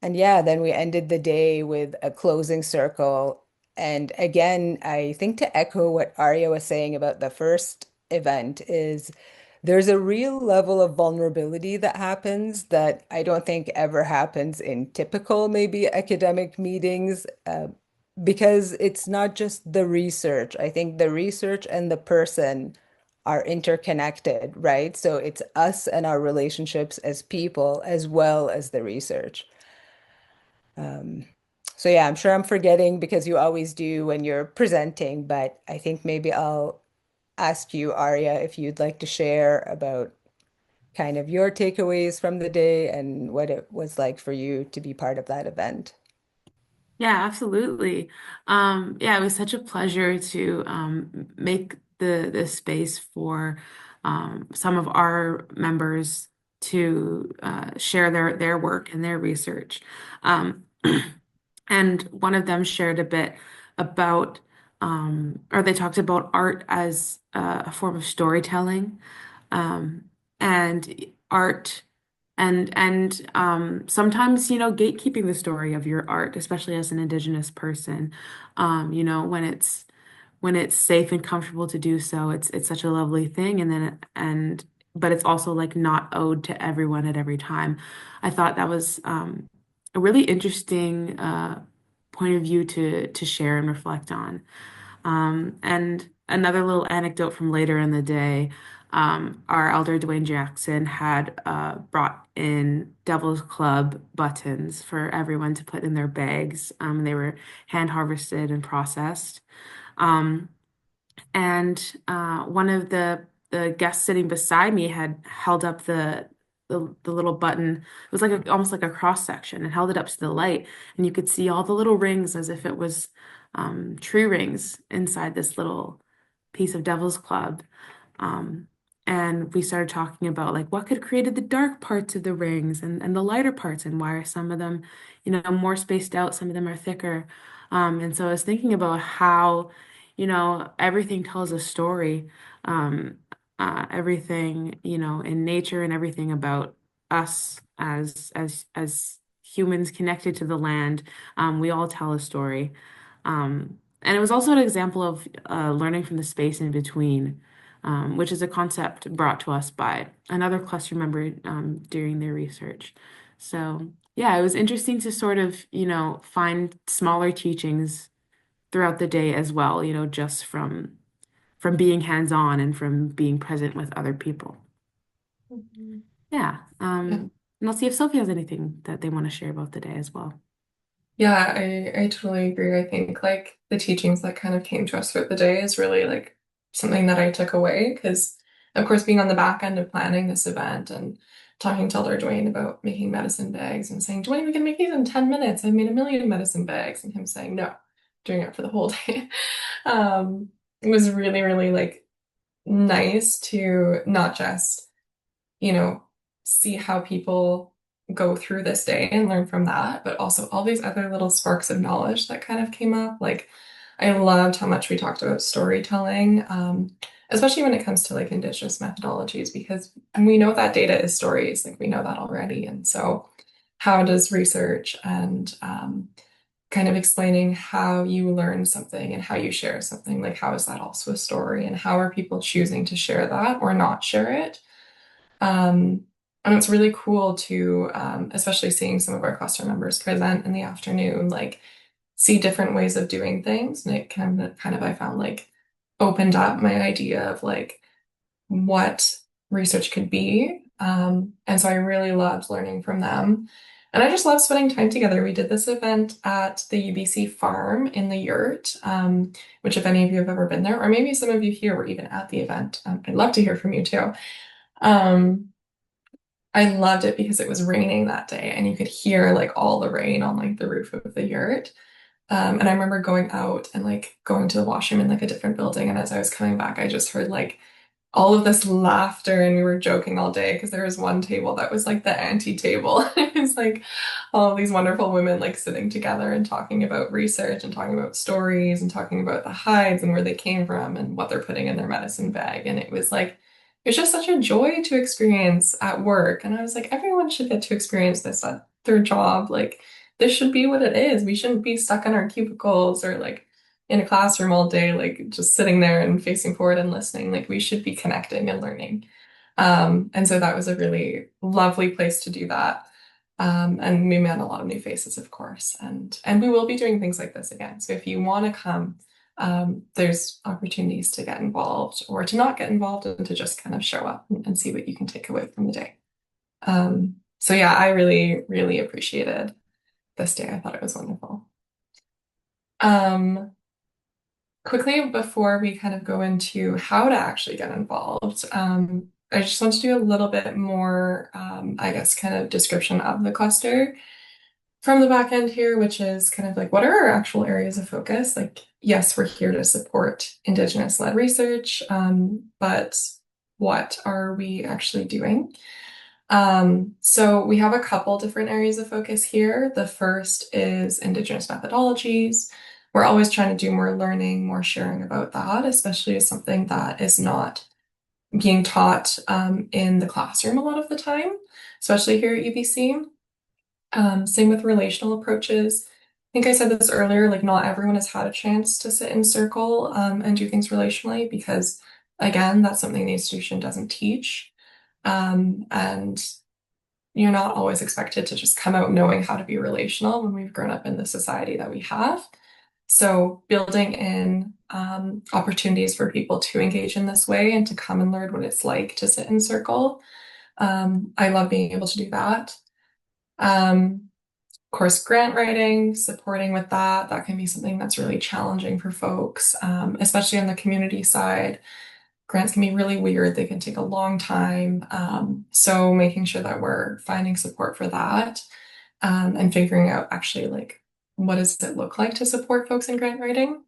Speaker 4: and yeah, then we ended the day with a closing circle. And again, I think to echo what Arya was saying about the first event is there's a real level of vulnerability that happens that I don't think ever happens in typical maybe academic meetings, because it's not just the research. I think the research and the person are interconnected, right? So it's us and our relationships as people as well as the research. Um, so yeah, I'm sure I'm forgetting because you always do when you're presenting, but I think maybe I'll ask you, Arya, if you'd like to share about kind of your takeaways from the day and what it was like for you to be part of that event.
Speaker 3: Yeah, absolutely. Yeah, it was such a pleasure to make the space for some of our members to share their work and their research. Um, and one of them shared a bit about or they talked about art as a form of storytelling, um, and art and sometimes, gatekeeping the story of your art, especially as an Indigenous person, when it's safe and comfortable to do so, it's such a lovely thing. But it's also like not owed to everyone at every time. I thought that was a really interesting point of view to share and reflect on. And another little anecdote from later in the day, our elder Dwayne Jackson had brought in Devil's Club buttons for everyone to put in their bags. They were hand harvested and processed. Um, and one of the guests sitting beside me had held up the little button. It was like almost like a cross section, and held it up to the light, and you could see all the little rings as if it was tree rings inside this little piece of Devil's Club. Um, and we started talking about like what could created the dark parts of the rings and the lighter parts, and why are some of them, more spaced out, some of them are thicker. And so I was thinking about how, everything tells a story. Um, Everything, in nature and everything about us as humans connected to the land, we all tell a story. And it was also an example of learning from the space in between, which is a concept brought to us by another cluster member during their research. So, yeah, it was interesting to sort of, find smaller teachings throughout the day as well, just from being hands-on and from being present with other people.
Speaker 2: Mhm.
Speaker 3: Yeah.
Speaker 2: Yeah.
Speaker 3: And I'll see if Sophie has anything that they want to share about the day as well.
Speaker 2: Yeah, I totally agree. I think like the teachings that kind of came to us throughout the day is really like something that I took away because of course being on the back end of planning this event and talking to Elder Dwayne about making medicine bags and saying, Dwayne, we can make these in 10 minutes. I've made a million medicine bags, and him saying, no, doing it for the whole day. Um, it was really, really like nice to not just you know, see how people go through this day and learn from that, but also all these other little sparks of knowledge that kind of came up. Like, I loved how much we talked about storytelling, especially when it comes to like Indigenous methodologies, because we know that data is stories, like we know that already. And so, how does research and kind of explaining how you learn something and how you share something, like how is that also a story, and how are people choosing to share that or not share it? Um, and it's really cool to, especially seeing some of our cluster members present in the afternoon, like see different ways of doing things. And it kind of, I found like opened up my idea of like what research could be. And so I really loved learning from them. And I just love spending time together. We did this event at the UBC farm in the yurt, which if any of you have ever been there, or maybe some of you here were even at the event, I'd love to hear from you too. Um, I loved it because it was raining that day and you could hear like all the rain on like the roof of the yurt. And I remember going out and like going to the washroom in like a different building. And as I was coming back, I just heard like all of this laughter and we were joking all day because there was one table that was like the auntie table. It's like all of these wonderful women like sitting together and talking about research and talking about stories and talking about the hides and where they came from and what they're putting in their medicine bag. And it was like, it was just such a joy to experience at work. And I was like, everyone should get to experience this at their job. Like, this should be what it is. We shouldn't be stuck in our cubicles or like in a classroom all day, like just sitting there and facing forward and listening. Like we should be connecting and learning. And so that was a really lovely place to do that. And we met a lot of new faces, of course, and we will be doing things like this again. So if you want to come, there's opportunities to get involved or to not get involved and to just kind of show up and see what you can take away from the day. So yeah, I really, really appreciated this day. I thought it was wonderful. Um, Quickly before we kind of go into how to actually get involved, I just want to do a little bit more, I guess, kind of description of the cluster from the back end here, which is kind of like what are our actual areas of focus? Like, yes, we're here to support Indigenous-led research, but what are we actually doing? So we have a couple different areas of focus here. The first is Indigenous methodologies. we're always trying to do more learning, more sharing about that, especially as something that is not being taught in the classroom a lot of the time, especially here at UBC. Same with relational approaches. I think I said this earlier, like not everyone has had a chance to sit in circle and do things relationally because, again, that's something the institution doesn't teach. And you're not always expected to just come out knowing how to be relational when we've grown up in the society that we have. So building in opportunities for people to engage in this way and to come and learn what it's like to sit in circle. I love being able to do that. Of course, grant writing, supporting with that, that can be something that's really challenging for folks, especially on the community side. Grants can be really weird. They can take a long time. So making sure that we're finding support for that, and figuring out actually like what does it look like to support folks in grant writing.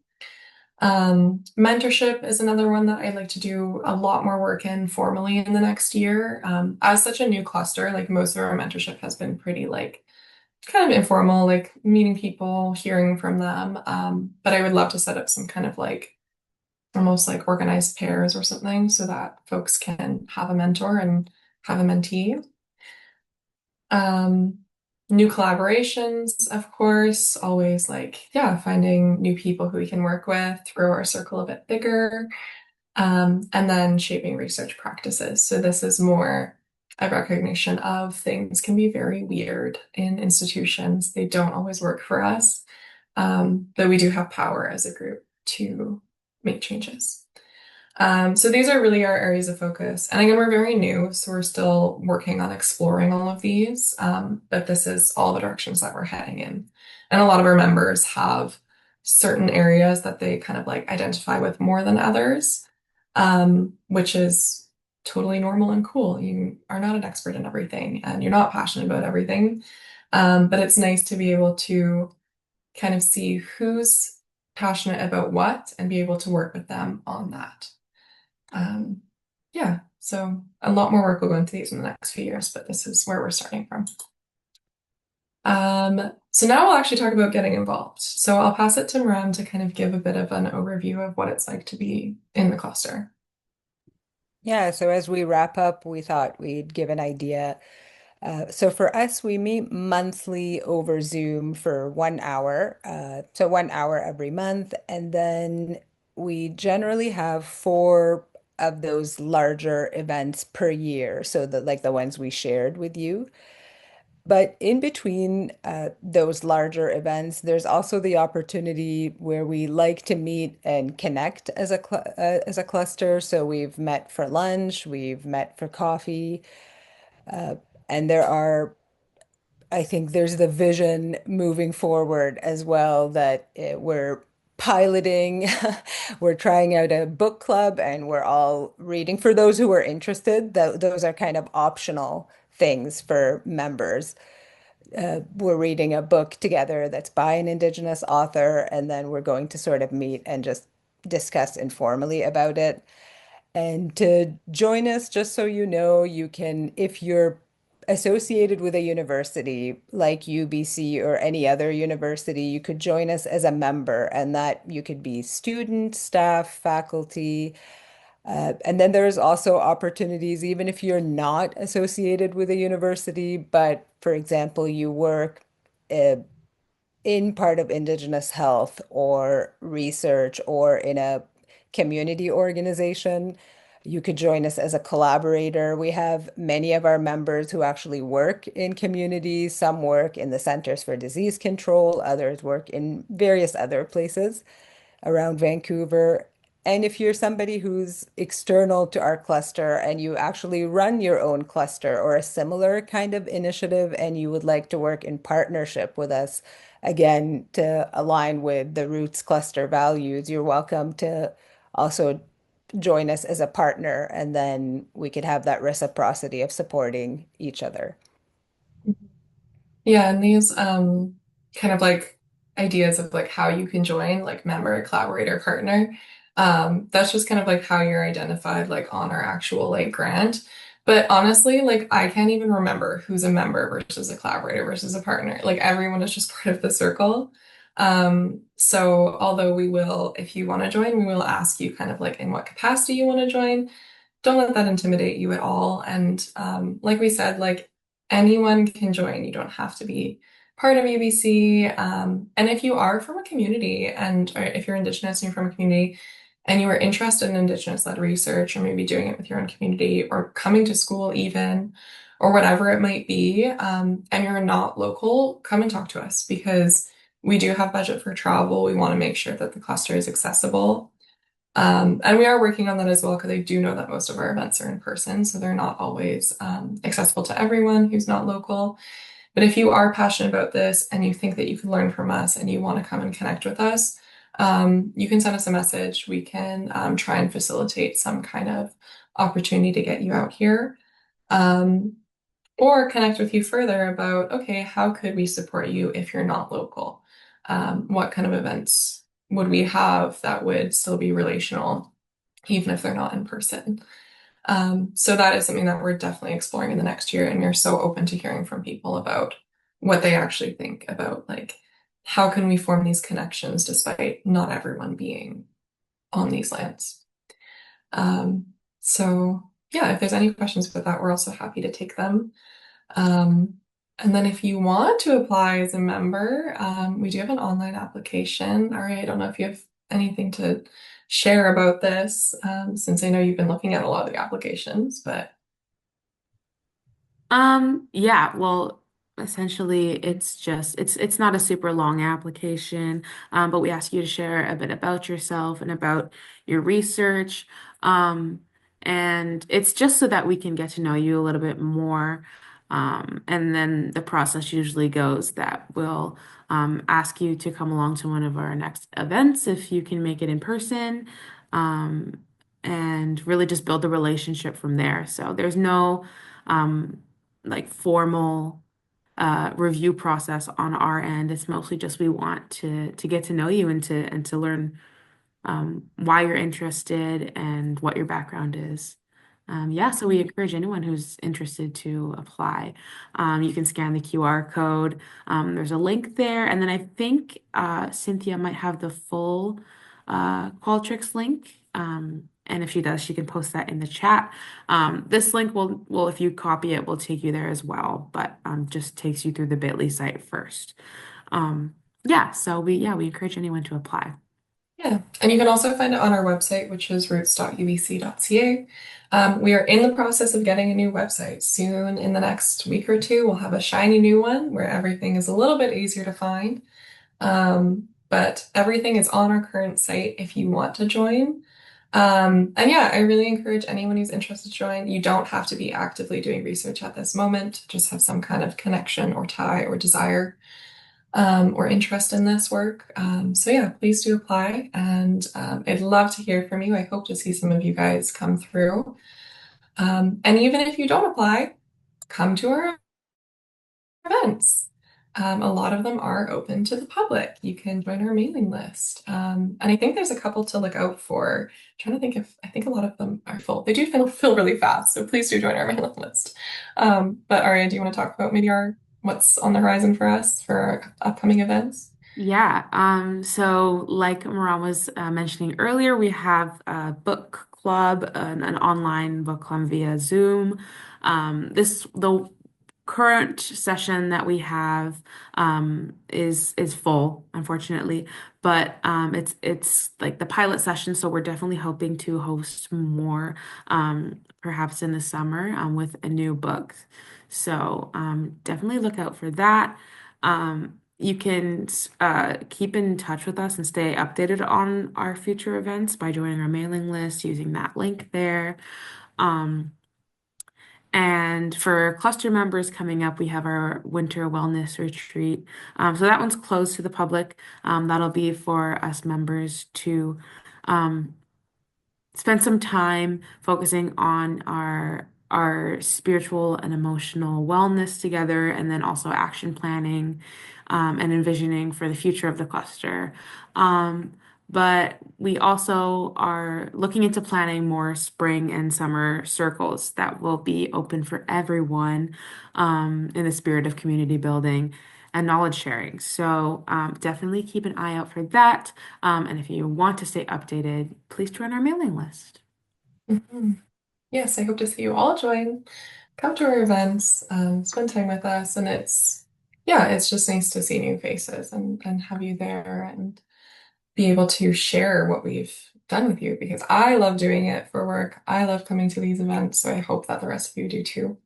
Speaker 2: Mentorship is another one that I'd like to do a lot more work in formally in the next year. As such a new cluster, like most of our mentorship has been pretty like kind of informal, like meeting people, hearing from them. But I would love to set up some kind of like almost like organized pairs or something so that folks can have a mentor and have a mentee. Um, New collaborations, of course, always like, yeah, finding new people who we can work with, grow our circle a bit bigger, and then shaping research practices. So this is more a recognition of things can be very weird in institutions. They don't always work for us, but we do have power as a group to make changes. So these are really our areas of focus. And again, we're very new, so we're still working on exploring all of these. But this is all the directions that we're heading in. And a lot of our members have certain areas that they kind of like identify with more than others, which is totally normal and cool. You are not an expert in everything and you're not passionate about everything. But it's nice to be able to kind of see who's passionate about what and be able to work with them on that. Yeah, so a lot more work will go into these in the next few years, but this is where we're starting from. So now we'll actually talk about getting involved. So I'll pass it to Maram to kind of give a bit of an overview of what it's like to be in the cluster.
Speaker 4: Yeah, so as we wrap up, we thought we'd give an idea. So for us, we meet monthly over Zoom for 1 hour. So 1 hour every month. And then we generally have four of those larger events per year. So like the ones we shared with you. But in between those larger events, there's also the opportunity where we like to meet and connect as as a cluster. So we've met for lunch, we've met for coffee, uh, and I think there's the vision moving forward as well that we're piloting. We're trying out a book club, and we're all reading. For those who are interested, those are kind of optional things for members. We're reading a book together that's by an Indigenous author, and then we're going to sort of meet and just discuss informally about it. And to join us, just so you know, you can, if you're associated with a university like UBC or any other university, you could join us as a member, and that you could be student, staff, faculty. And then there's also opportunities, even if you're not associated with a university, but for example, you work uh, in part of Indigenous health or research or in a community organization. You could join us as a collaborator. We have many of our members who actually work in communities. Some work in the Centers for Disease Control, others work in various other places around Vancouver. And if you're somebody who's external to our cluster and you actually run your own cluster or a similar kind of initiative and you would like to work in partnership with us, again, to align with the Roots cluster values, you're welcome to also join us as a partner, and then we could have that reciprocity of supporting each other.
Speaker 2: Yeah, and these kind of like ideas of like how you can join like member, collaborator, partner. That's just kind of like how you're identified like on our actual like grant. But honestly, like I can't even remember who's a member versus a collaborator versus a partner. Like everyone is just part of the circle. So although we will, if you want to join, we will ask you kind of like in what capacity you want to join. Don't let that intimidate you at all. And like we said, like anyone can join. You don't have to be part of UBC. And if you are from a community or if you're Indigenous and you're from a community and you are interested in Indigenous-led research or maybe doing it with your own community or coming to school even, or whatever it might be, and you're not local, come and talk to us because we do have budget for travel. We want to make sure that the cluster is accessible. And we are working on that as well because I do know that most of our events are in person, so they're not always accessible to everyone who's not local. But if you are passionate about this and you think that you can learn from us and you want to come and connect with us, you can send us a message. We can try and facilitate some kind of opportunity to get you out here. Or connect with you further about, okay, how could we support you if you're not local? What kind of events would we have that would still be relational, even if they're not in person? So that is something that we're definitely exploring in the next year, and we're so open to hearing from people about what they actually think about, like, how can we form these connections despite not everyone being on these lands? Um, so yeah, if there's any questions about that, we're also happy to take them. Um, and then if you want to apply as a member, we do have an online application. All right, I don't know if you have anything to share about this, since I know you've been looking at a lot of the applications, but
Speaker 3: Yeah, well, essentially it's not a super long application, but we ask you to share a bit about yourself and about your research. Um, and it's just so that we can get to know you a little bit more. And then the process usually goes that we'll ask you to come along to one of our next events if you can make it in person. Um, and really just build a relationship from there. So there's no um, like formal review process on our end. It's mostly just we want to get to know you and to learn why you're interested and what your background is. Yeah, so we encourage anyone who's interested to apply. You can scan the QR code. There's a link there, and then I think Cynthia might have the full Qualtrics link. And if she does, she can post that in the chat. This link will, if you copy it, will take you there as well, but just takes you through the bit.ly site first. Yeah, so we encourage anyone to apply.
Speaker 2: yeah. And you can also find it on our website, which is roots.ubc.ca. We are in the process of getting a new website. Soon, in the next week or two, we'll have a shiny new one where everything is a little bit easier to find. But everything is on our current site if you want to join. And yeah, I really encourage anyone who's interested to join. You don't have to be actively doing research at this moment, just have some kind of connection or tie or desire or interest in this work. So yeah, please do apply. And I'd love to hear from you. I hope to see some of you guys come through. And even if you don't apply, come to our events. A lot of them are open to the public. You can join our mailing list. And I think there's a couple to look out for. I'm trying to think if I think a lot of them are full. They do fill really fast, so please do join our mailing list. But Aria, do you want to talk about maybe what's on the horizon for us for our upcoming events?
Speaker 3: Yeah, so like Maran was mentioning earlier, we have a book club, an online book club via Zoom. The current session that we have is full, unfortunately, but it's like the pilot session, so we're definitely hoping to host more, perhaps in the summer, with a new book. So definitely look out for that. You can keep in touch with us and stay updated on our future events by joining our mailing list using that link there. Um, and for cluster members coming up, we have our winter wellness retreat. So that one's closed to the public. That'll be for us members to um, spend some time focusing on our spiritual and emotional wellness together, and then also action planning and envisioning for the future of the cluster. But we also are looking into planning more spring and summer circles that will be open for everyone in the spirit of community building. and knowledge sharing. So definitely keep an eye out for that. And if you want to stay updated, please join our mailing list.
Speaker 2: Mhm. Yes, I hope to see you all join. Come to our events, spend time with us, and yeah, it's just nice to see new faces and have you there and be able to share what we've done with you because I love doing it for work. I love coming to these events, so I hope that the rest of you do too.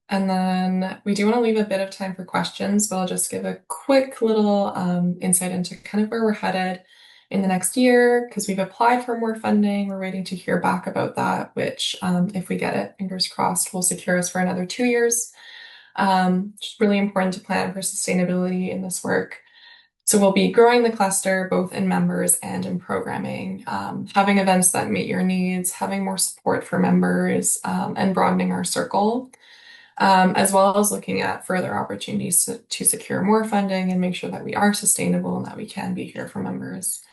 Speaker 2: And then we do want to leave a bit of time for questions, but I'll just give a quick little insight into kind of where we're headed in the next year because we've applied for more funding. We're waiting to hear back about that, which, if we get it, fingers crossed, will secure us for another 2 years. It's really important to plan for sustainability in this work. So we'll be growing the cluster both in members and in programming, having events that meet your needs, having more support for members, and broadening our circle, as well as looking at further opportunities to secure more funding and make sure that we are sustainable and that we can be here for members,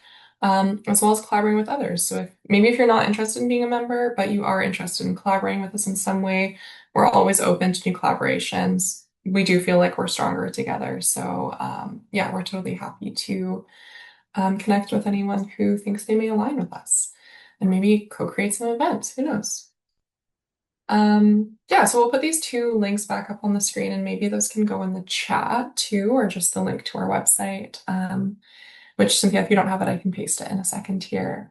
Speaker 2: as well as collaborating with others. So if you're not interested in being a member, but you are interested in collaborating with us in some way, we're always open to new collaborations. We do feel like we're stronger together. So yeah, we're totally happy to connect with anyone who thinks they may align with us and maybe co-create some events. Who knows? Yeah, so we'll put these two links back up on the screen and maybe those can go in the chat too, or just the link to our website, which Cynthia, if you don't have it, I can paste it in a second here.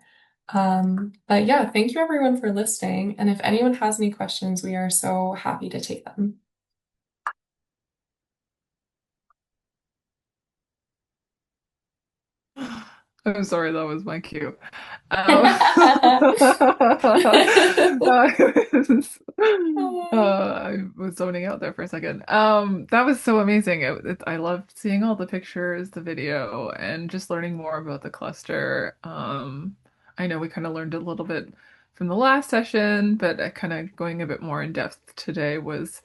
Speaker 2: But yeah, thank you everyone for listening. And if anyone has any questions, we are so happy to take them.
Speaker 1: I'm sorry, that was my cue. I was zoning out there for a second. That was so amazing. I loved seeing all the pictures, the video, and just learning more about the cluster. I know we kind of learned a little bit from the last session, but kind of going a bit more in depth today was,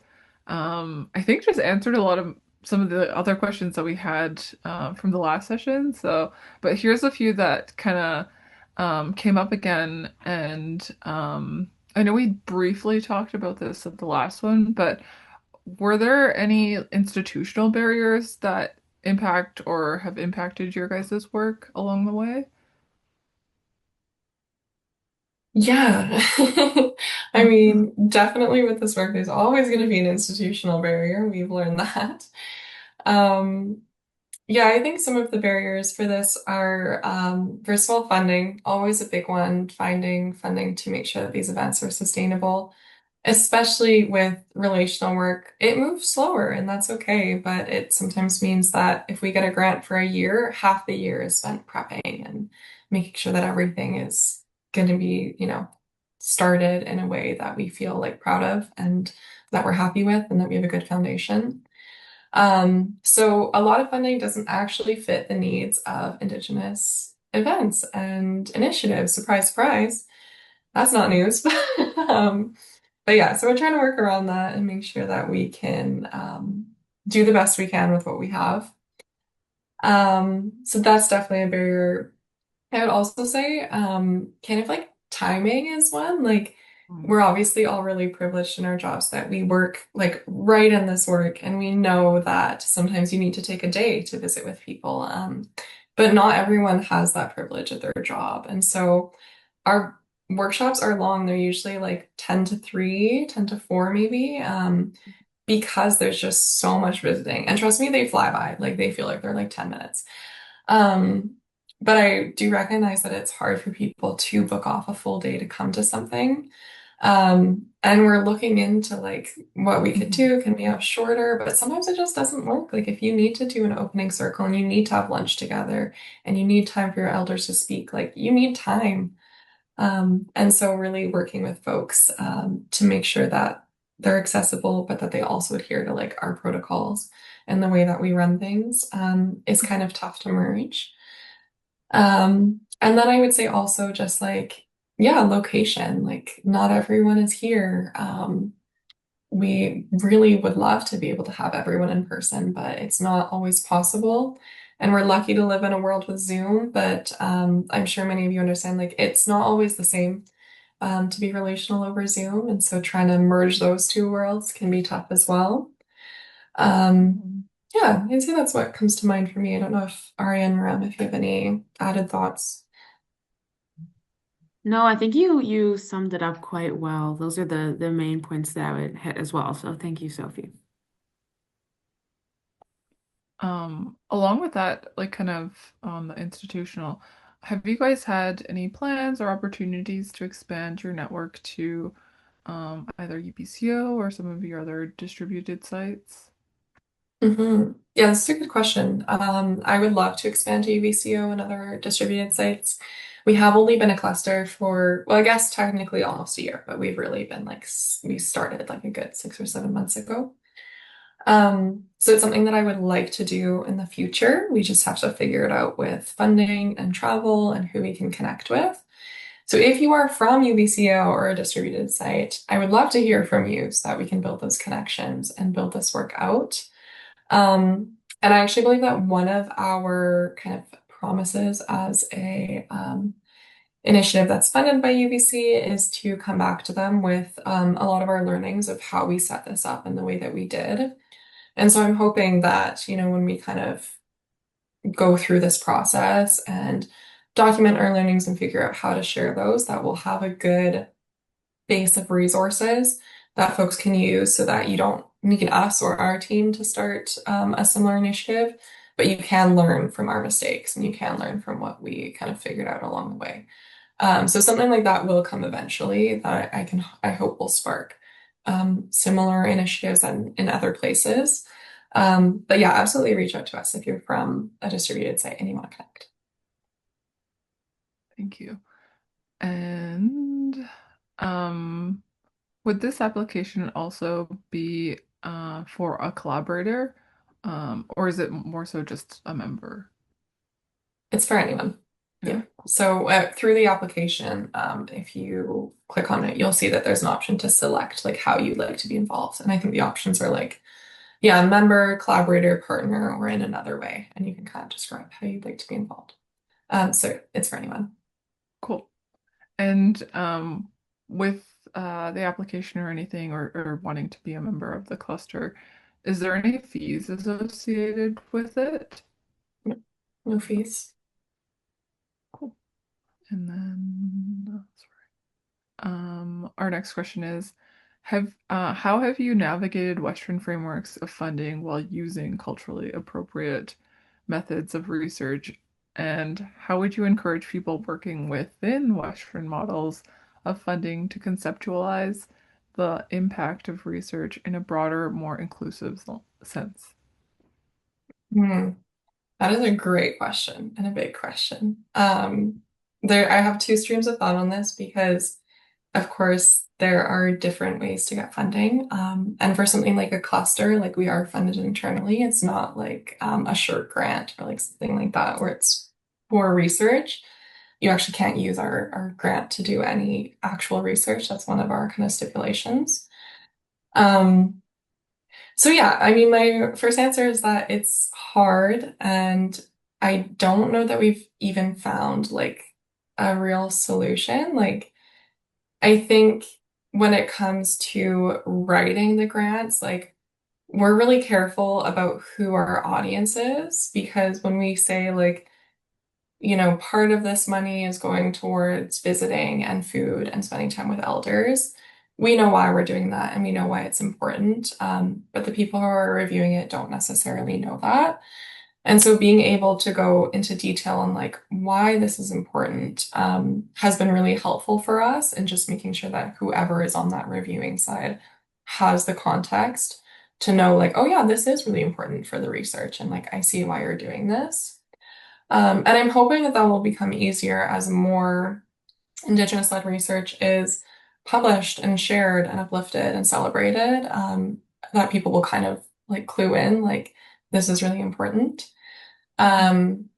Speaker 1: I think, just answered a lot of some of the other questions that we had from the last session. So, but here's a few that kind of came up again, and I know we briefly talked about this at the last one, but were there any institutional barriers that impact or have impacted your guys' work along the way?
Speaker 2: Yeah, I mean, definitely with this work, there's always going to be an institutional barrier. We've learned that. Um, Yeah, I think some of the barriers for this are, first of all, funding, always a big one, finding funding to make sure that these events are sustainable, especially with relational work. It moves slower, and that's okay, but it sometimes means that if we get a grant for a year, half the year is spent prepping and making sure that everything is going to be, started in a way that we feel like proud of and that we're happy with and that we have a good foundation. So a lot of funding doesn't actually fit the needs of Indigenous events and initiatives. Surprise, surprise. That's not news. Um, but yeah, so we're trying to work around that and make sure that we can do the best we can with what we have. So that's definitely a barrier. I would also say, kind of like timing is one. Like, we're obviously all really privileged in our jobs that we work like right in this work, and we know that sometimes you need to take a day to visit with people. But not everyone has that privilege at their job. And so our workshops are long. They're usually like 10 to 3, 10 to 4 maybe, because there's just so much visiting. And trust me, they fly by. Like they feel like they're like 10 minutes. Um, but I do recognize that it's hard for people to book off a full day to come to something. And we're looking into like what we could do. Can we have shorter? But sometimes it just doesn't work. Like if you need to do an opening circle and you need to have lunch together and you need time for your elders to speak, like you need time. And so really working with folks to make sure that they're accessible, but that they also adhere to like our protocols and the way that we run things is kind of tough to merge. And then I would say also just like, yeah, location, like not everyone is here. We really would love to be able to have everyone in person, but it's not always possible. And we're lucky to live in a world with Zoom, but I'm sure many of you understand like it's not always the same to be relational over Zoom. And so trying to merge those two worlds can be tough as well. Yeah, I'd say that's what comes to mind for me. I don't know if Arya and Ram, if you have any added thoughts.
Speaker 3: No, I think you summed it up quite well. Those are the main points that I would hit as well. So thank you, Sophie.
Speaker 1: Along with that, like kind of on the institutional, have you guys had any plans or opportunities to expand your network to either UPCO or some of your other distributed sites?
Speaker 2: Yeah, that's a good question. I would love to expand to UBCO and other distributed sites. We have only been a cluster for, well, I guess technically almost a year, but we've really been like, we started like a good 6 or 7 months ago. So it's something that I would like to do in the future. We just have to figure it out with funding and travel and who we can connect with. So if you are from UBCO or a distributed site, I would love to hear from you so that we can build those connections and build this work out. And I actually believe that one of our kind of promises as a initiative that's funded by UBC is to come back to them with a lot of our learnings of how we set this up in the way that we did. And so I'm hoping that, when we kind of go through this process and document our learnings and figure out how to share those, that we'll have a good base of resources that folks can use so that you don't need us or our team to start a similar initiative, but you can learn from our mistakes and you can learn from what we kind of figured out along the way. So something like that will come eventually that I hope will spark similar initiatives in other places. But yeah, absolutely reach out to us if you're from a distributed site and you want to connect.
Speaker 1: Thank you. And would this application also be for a collaborator, or is it more so just a member?
Speaker 2: It's for anyone.
Speaker 1: Yeah.
Speaker 2: Yeah. So through the application, if you click on it, you'll see that there's an option to select like how you'd like to be involved. And I think the options are like, yeah, member, collaborator, partner, or in another way. And you can kind of describe how you'd like to be involved. So it's for anyone.
Speaker 1: Cool. And with the application or anything, or wanting to be a member of the cluster, is there any fees associated with it?
Speaker 2: No, no fees.
Speaker 1: Cool. And then our next question is, how have you navigated Western frameworks of funding while using culturally appropriate methods of research? And how would you encourage people working within Western models of funding to conceptualize the impact of research in a broader, more inclusive sense?
Speaker 2: Hmm. That is a great question and a big question. I have two streams of thought on this because, of course, there are different ways to get funding. And for something like a cluster, like we are funded internally, it's not like a short grant or like something like that where it's for research. You actually can't use our grant to do any actual research. That's one of our kind of stipulations. Um, so yeah, I mean, my first answer is that it's hard, and I don't know that we've even found like a real solution. Like, I think when it comes to writing the grants, like we're really careful about who our audience is because when we say like, part of this money is going towards visiting and food and spending time with elders. We know why we're doing that and we know why it's important. But the people who are reviewing it don't necessarily know that. And so being able to go into detail on like why this is important has been really helpful for us and just making sure that whoever is on that reviewing side has the context to know like, oh yeah, this is really important for the research and like I see why you're doing this. And I'm hoping that that will become easier as more Indigenous-led research is published and shared and uplifted and celebrated, that people will kind of like clue in, like, this is really important. Um,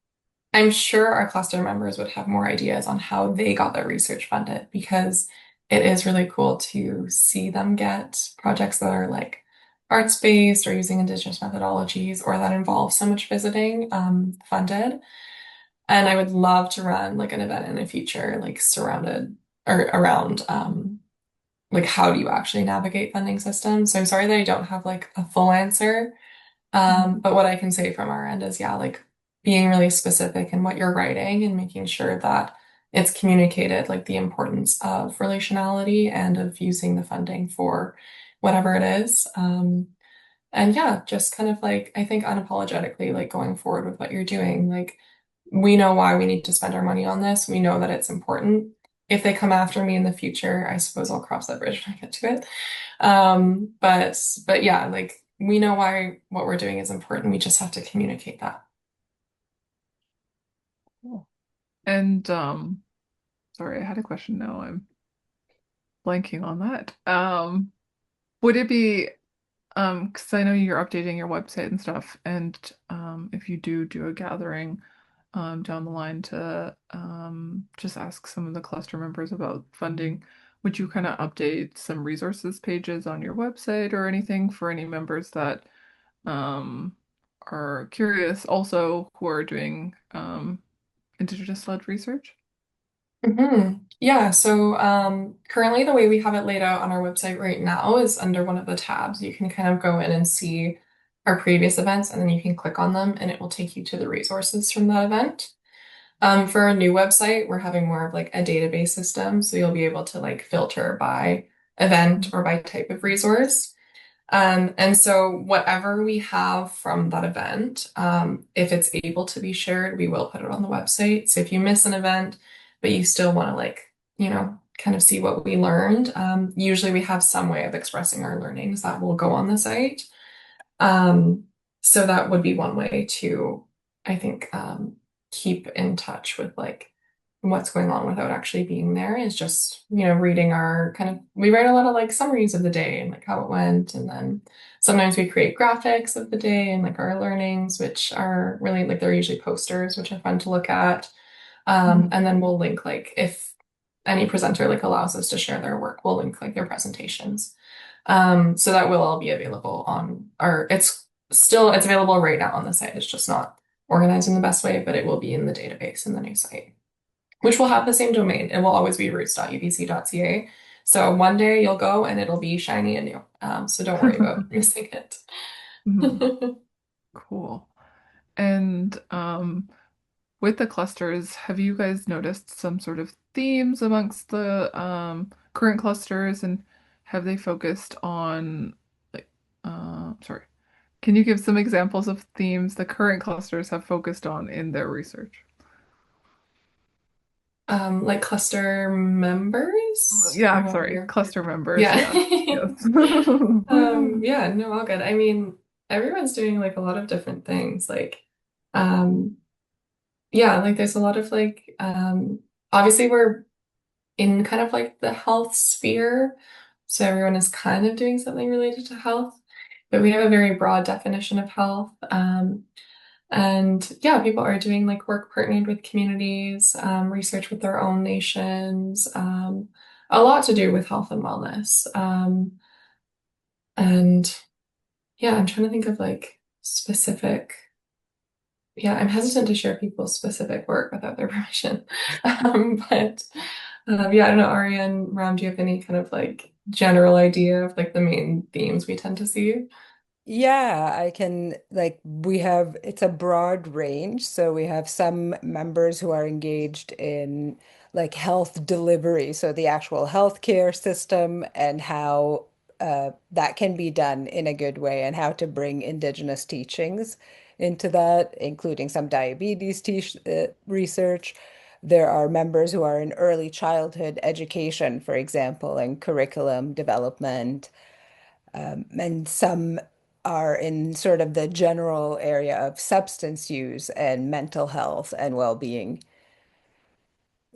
Speaker 2: I'm sure our cluster members would have more ideas on how they got their research funded because it is really cool to see them get projects that are like arts-based or using Indigenous methodologies or that involve so much visiting funded. And I would love to run like an event in the future, like surrounded or around like how do you actually navigate funding systems? So I'm sorry that I don't have like a full answer.
Speaker 1: Mhm.
Speaker 2: But what I can say from our end is, yeah, like being really specific in what you're writing and making sure that it's communicated, like the importance of relationality and of using the funding for whatever it is. And yeah, just kind of like, I think unapologetically, like going forward with what you're doing. Like, we know why we need to spend our money on this. We know that it's important. If they come after me in the future, I suppose I'll cross that bridge when I get to it. But yeah, like we know why what we're doing is important. We just have to communicate that.
Speaker 1: Cool. And sorry, I had a question now. I'm blanking on that. Would it be because I know you're updating your website and stuff, and if you do a gathering down the line to just ask some of the cluster members about funding, would you kind of update some resources pages on your website or anything for any members that um are curious also who are doing Indigenous-led research?
Speaker 2: Yeah, so currently the way we have it laid out on our website right now is under one of the tabs. You can kind of go in and see our previous events, and then you can click on them and it will take you to the resources from that event. For a new website, we're having more of like a database system, so you'll be able to like filter by event or by type of resource. And so whatever we have from that event, if it's able to be shared, we will put it on the website. So if you miss an event, but you still want to like, kind of see what we learned, usually we have some way of expressing our learnings that will go on the site. Um, so that would be one way to, I think, keep in touch with like what's going on without actually being there is just, reading our kind of, we write a lot of like summaries of the day and like how it went. And then sometimes we create graphics of the day and like our learnings, which are really like they're usually posters, which are fun to look at.
Speaker 1: Mhm.
Speaker 2: And then we'll link like if any presenter like allows us to share their work, we'll link like their presentations. So that will all be available on our, it's available right now on the site. It's just not organized in the best way, but it will be in the database in the new site, which will have the same domain. It will always be roots.ubc.ca. So one day you'll go and it'll be shiny and new. So don't worry about missing it.
Speaker 1: Mhm. Cool. And with the clusters, have you guys noticed some sort of themes amongst the current clusters, and have they focused on like sorry, can you give some examples of themes the current clusters have focused on in their research?
Speaker 2: Like cluster members
Speaker 1: Yeah,
Speaker 2: or
Speaker 1: sorry,
Speaker 2: your,
Speaker 1: cluster members,
Speaker 2: yeah.
Speaker 1: yeah. Yes.
Speaker 2: Yeah, no, all good. I mean, everyone's doing like a lot of different things. Like, um, yeah, like there's a lot of like, obviously we're in kind of like the health sphere. So everyone is kind of doing something related to health, but we have a very broad definition of health. And yeah, people are doing like work partnered with communities, research with their own nations, a lot to do with health and wellness. And yeah, I'm trying to think of like specific. Yeah, I'm hesitant to share people's specific work without their permission. But yeah, I don't know, Aria and Ram, do you have any kind of like general idea of like the main themes we tend to see?
Speaker 4: Yeah, I can like we have it's a broad range. So we have some members who are engaged in like health delivery, so the actual healthcare system and how that can be done in a good way and how to bring Indigenous teachings into that, including some diabetes research. There are members who are in early childhood education, for example, and curriculum development. And some are in sort of the general area of substance use and mental health and well-being.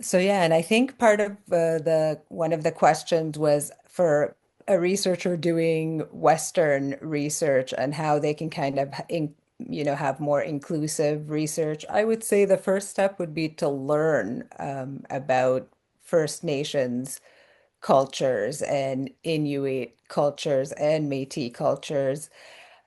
Speaker 4: So yeah, and I think part of the one of the questions was for a researcher doing Western research and how they can kind of have more inclusive research. I would say the first step would be to learn about First Nations cultures and Inuit cultures and Métis cultures.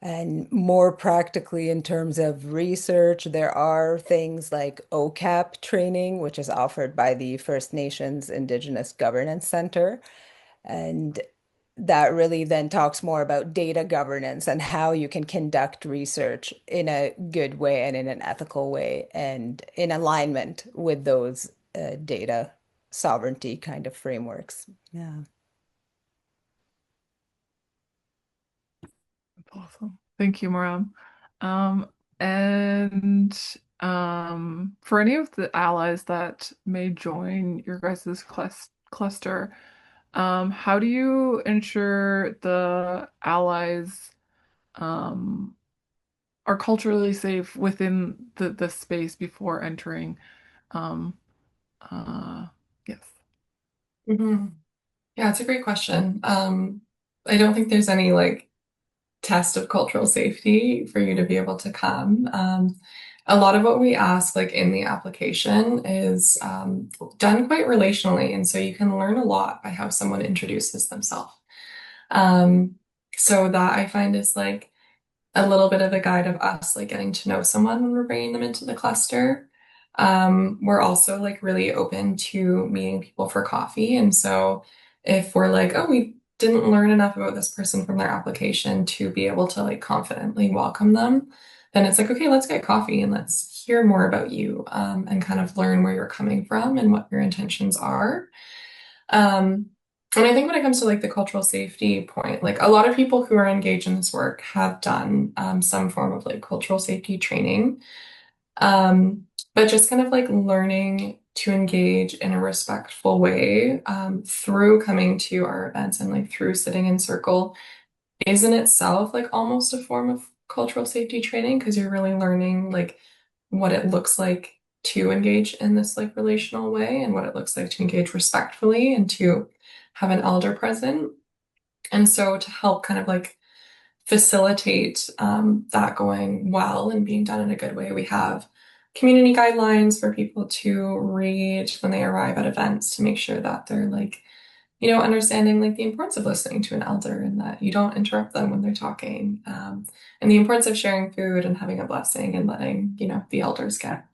Speaker 4: And more practically, in terms of research, there are things like OCAP training, which is offered by the First Nations Indigenous Governance Center. And that really then talks more about data governance and how you can conduct research in a good way and in an ethical way and in alignment with those data sovereignty kind of frameworks. Yeah.
Speaker 1: Awesome. Thank you, Maram. Um, and for any of the allies that may join your guys' cluster, how do you ensure the allies um, are culturally safe within the space before entering? Um, uh, yes.
Speaker 2: Mhm. Yeah, it's a great question. I don't think there's any like test of cultural safety for you to be able to come. A lot of what we ask, like in the application, is done quite relationally, and so you can learn a lot by how someone introduces themselves. Um, so that I find is like a little bit of a guide of us like getting to know someone when we're bringing them into the cluster. We're also like really open to meeting people for coffee. And so if we're like, oh, we didn't learn enough about this person from their application to be able to like confidently welcome them, then it's like, okay, let's get coffee and let's hear more about you, and kind of learn where you're coming from and what your intentions are. Um, and I think when it comes to like the cultural safety point, like a lot of people who are engaged in this work have done some form of like cultural safety training. Um, but just kind of like learning to engage in a respectful way through coming to our events and like through sitting in circle is in itself like almost a form of cultural safety training because you're really learning like what it looks like to engage in this like relational way and what it looks like to engage respectfully and to have an elder present. And so to help kind of like facilitate that going well and being done in a good way, we have community guidelines for people to read when they arrive at events to make sure that they're like understanding like the importance of listening to an elder and that you don't interrupt them when they're talking, and the importance of sharing food and having a blessing and letting, the elders get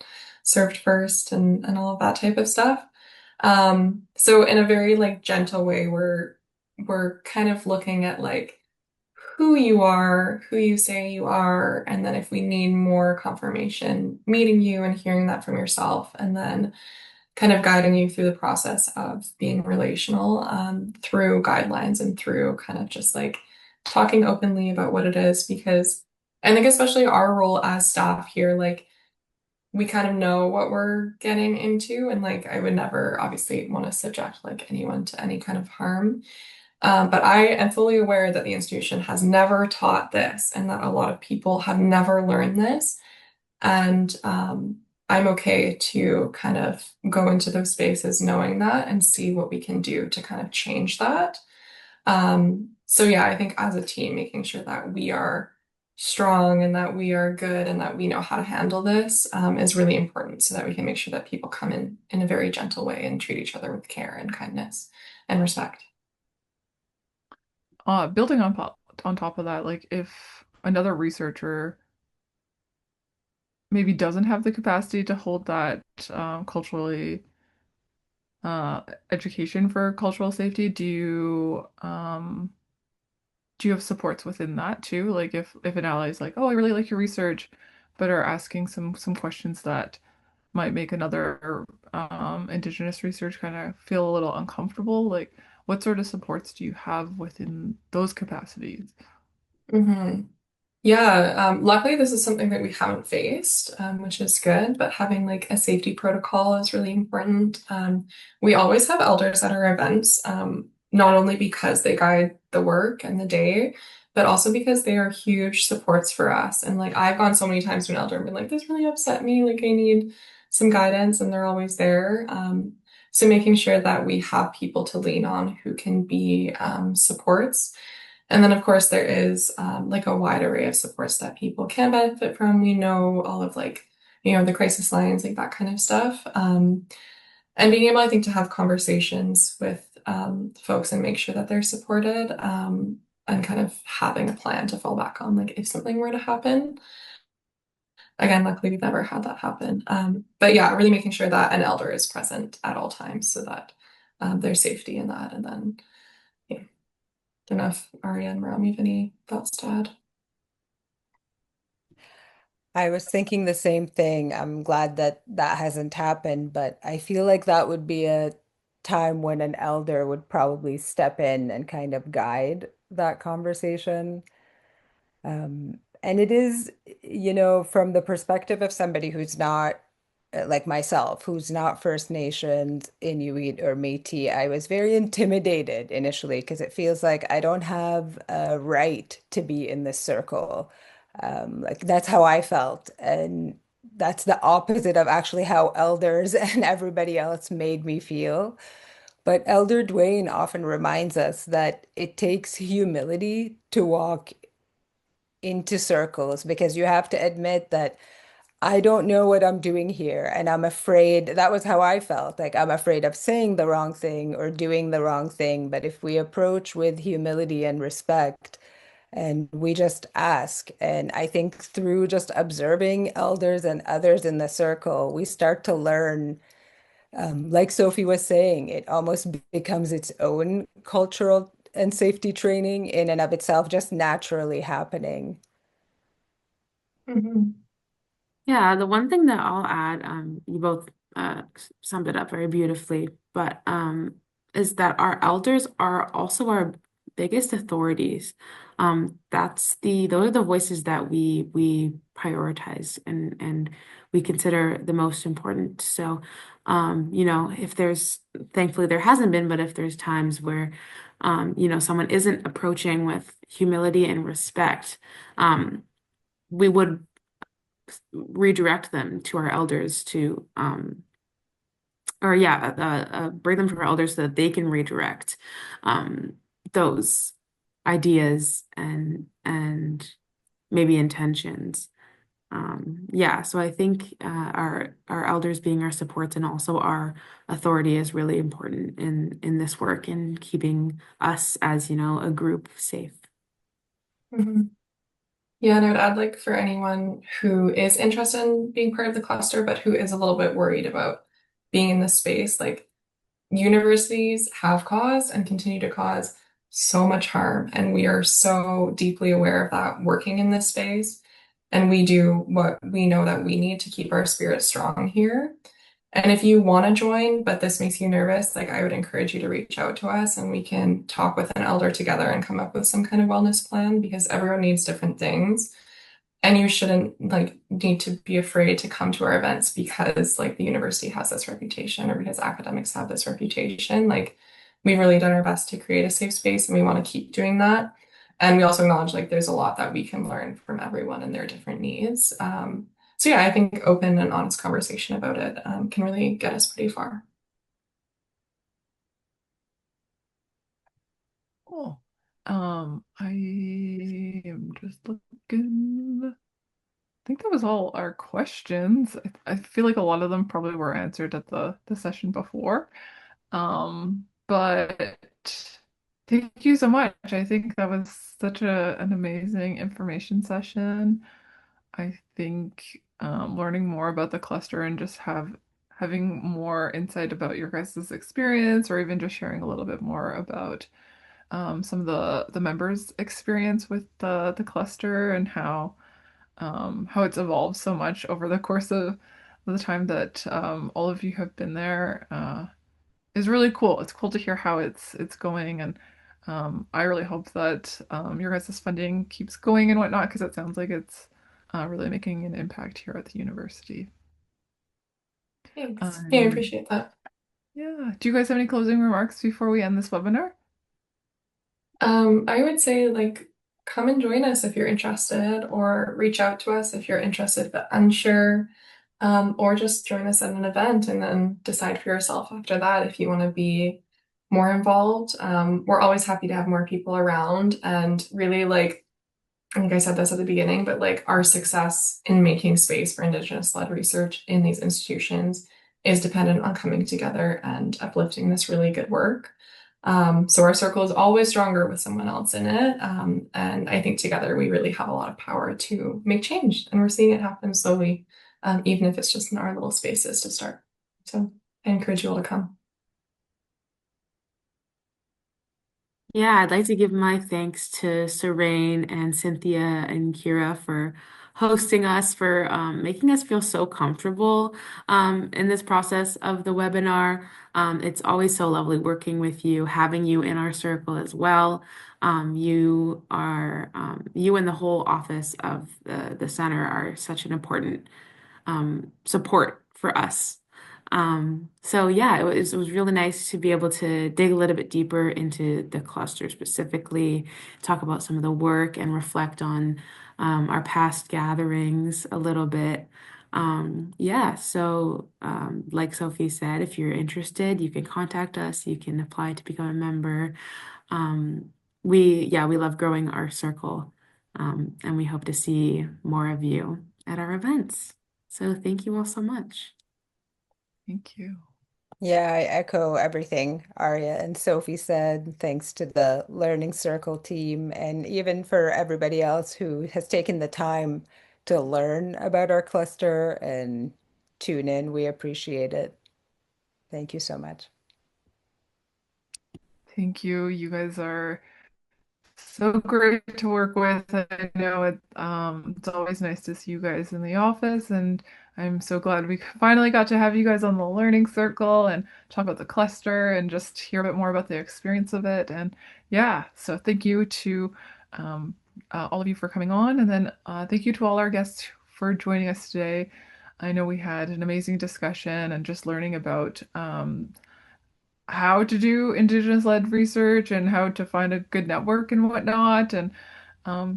Speaker 2: served first and all of that type of stuff. So in a very like gentle way, we're kind of looking at like who you are, who you say you are, and then if we need more confirmation, meeting you and hearing that from yourself, and then kind of guiding you through the process of being relational through guidelines and through kind of just like talking openly about what it is. Because I think, especially our role as staff here, like we kind of know what we're getting into. And like, I would never obviously want to subject like anyone to any kind of harm. But I am fully aware that the institution has never taught this and that a lot of people have never learned this. And I'm okay to kind of go into those spaces knowing that and see what we can do to kind of change that. So yeah, I think as a team, making sure that we are strong and that we are good and that we know how to handle this is really important so that we can make sure that people come in a very gentle way and treat each other with care and kindness and respect.
Speaker 1: Building on top of that, like if another researcher maybe doesn't have the capacity to hold that culturally uh, education for cultural safety, do you have supports within that too? Like if an ally is like, oh, I really like your research, but are asking some questions that might make another Indigenous research kind of feel a little uncomfortable, like what sort of supports do you have within those capacities?
Speaker 2: Mhm. Yeah, luckily this is something that we haven't faced, which is good, but having like a safety protocol is really important. We always have elders at our events, not only because they guide the work and the day, but also because they are huge supports for us. And like I've gone so many times to an elder and been like, this really upset me, like I need some guidance, and they're always there. So making sure that we have people to lean on who can be supports. And then, of course, there is like a wide array of supports that people can benefit from. We know all of like, the crisis lines, like that kind of stuff. And being able, I think, to have conversations with folks and make sure that they're supported, and kind of having a plan to fall back on, like if something were to happen. Again, luckily, we've never had that happen. But yeah, really making sure that an elder is present at all times so that there's safety in that. And then, yeah. Don't know if Arya and Ram have any thoughts to add.
Speaker 4: I was thinking the same thing. I'm glad that that hasn't happened, but I feel like that would be a time when an elder would probably step in and kind of guide that conversation. And it is, from the perspective of somebody who's not like myself, who's not First Nations, Inuit, or Métis, I was very intimidated initially because it feels like I don't have a right to be in this circle. Like that's how I felt. And that's the opposite of actually how elders and everybody else made me feel. But Elder Dwayne often reminds us that it takes humility to walk into circles because you have to admit that I don't know what I'm doing here. And I'm afraid that was how I felt. Like I'm afraid of saying the wrong thing or doing the wrong thing. But if we approach with humility and respect and we just ask, and I think through just observing elders and others in the circle, we start to learn. Like Sophie was saying, it almost becomes its own cultural and safety training in and of itself, just naturally happening.
Speaker 2: Mhm.
Speaker 3: Yeah, the one thing that I'll add, you both summed it up very beautifully, but is that our elders are also our biggest authorities. Those are the voices that we prioritize and we consider the most important. So, if there's thankfully there hasn't been, but if there's times where someone isn't approaching with humility and respect, we would redirect them to our elders to or yeah bring them to our elders so that they can redirect um those ideas and maybe intentions. Yeah, so I think our elders being our supports and also our authority is really important in this work and keeping us as a group safe.
Speaker 2: Mhm. Yeah, and I would add, like, for anyone who is interested in being part of the cluster, but who is a little bit worried about being in this space, like, universities have caused and continue to cause so much harm, and we are so deeply aware of that working in this space. And we do what we know that we need to keep our spirit strong here. And if you want to join, but this makes you nervous, like I would encourage you to reach out to us and we can talk with an elder together and come up with some kind of wellness plan because everyone needs different things. And you shouldn't like need to be afraid to come to our events because like the university has this reputation or because academics have this reputation. Like we've really done our best to create a safe space and we want to keep doing that. And we also acknowledge like there's a lot that we can learn from everyone and their different needs. So yeah, I think open and honest conversation about it can really get us pretty far.
Speaker 1: Cool. I am just looking. I think that was all our questions. I feel like a lot of them probably were answered at the session before. But thank you so much. I think that was such an amazing information session. I think learning more about the cluster and just having more insight about your guys' experience, or even just sharing a little bit more about some of the members' experience with the cluster and how it's evolved so much over the course of the time that all of you have been there is really cool. It's cool to hear how it's going, and I really hope that your guys' funding keeps going and whatnot because it sounds like it's really making an impact here at the university.
Speaker 2: Thanks. Yeah, I
Speaker 1: Um,
Speaker 2: appreciate that.
Speaker 1: yeah. Do you guys have any closing remarks before we end this webinar?
Speaker 2: I would say like come and join us if you're interested, or reach out to us if you're interested but unsure, or just join us at an event and then decide for yourself after that if you want to be more involved. We're always happy to have more people around, and really like I think I said this at the beginning, but like our success in making space for Indigenous-led research in these institutions is dependent on coming together and uplifting this really good work. So our circle is always stronger with someone else in it. And I think together we really have a lot of power to make change. And we're seeing it happen slowly, even if it's just in our little spaces to start. So I encourage you all to come.
Speaker 3: Yeah, I'd like to give my thanks to Seraine and Cynthia and Kira for hosting us, for making us feel so comfortable in this process of the webinar. It's always so lovely working with you, having you in our circle as well. You and the whole office of the center are such an important support for us. So yeah, it was really nice to be able to dig a little bit deeper into the cluster specifically, talk about some of the work and reflect on our past gatherings a little bit. Yeah, so like Sophie said, if you're interested, you can contact us. You can apply to become a member. Um, we love growing our circle, and we hope to see more of you at our events. So thank you all so much.
Speaker 1: Thank you.
Speaker 4: Yeah, I echo everything Arya and Sophie said. Thanks to the Learning Circle team and even for everybody else who has taken the time to learn about our cluster and tune in. We appreciate it. Thank you so much.
Speaker 1: Thank you. You guys are so great to work with. I know it's always nice to see you guys in the office, and I'm so glad we finally got to have you guys on the learning circle and talk about the cluster and just hear a bit more about the experience of it. And yeah, so thank you to um, all of you for coming on, and then thank you to all our guests for joining us today. I know we had an amazing discussion and just learning about how to do Indigenous-led research and how to find a good network and whatnot. And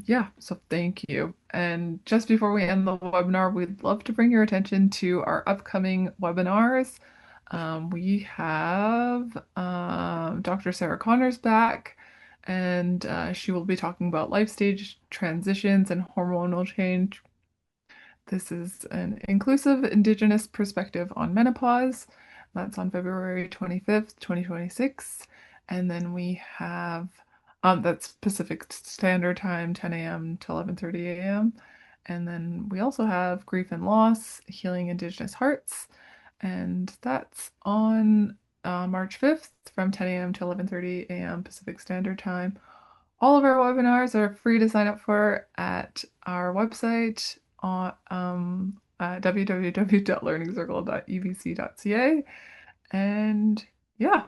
Speaker 1: yeah, so thank you. And just before we end the webinar, we'd love to bring your attention to our upcoming webinars. We have Dr. Sarah Connors back, and she will be talking about life stage transitions and hormonal change. This is an inclusive Indigenous perspective on menopause. That's on February 25th, 2026. And then we have, that's Pacific Standard Time, 10 a.m. to 11:30 a.m. And then we also have Grief and Loss, Healing Indigenous Hearts. And that's on March 5th from 10 a.m. to 11:30 a.m. Pacific Standard Time. All of our webinars are free to sign up for at our website on www.learningsircle.ubc.ca. And yeah,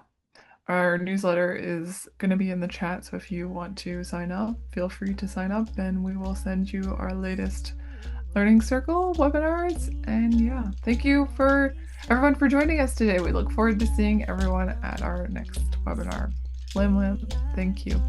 Speaker 1: our newsletter is going to be in the chat. So if you want to sign up, feel free to sign up and we will send you our latest Learning Circle webinars. And yeah, thank you for everyone for joining us today. We look forward to seeing everyone at our next webinar. Lim, thank you.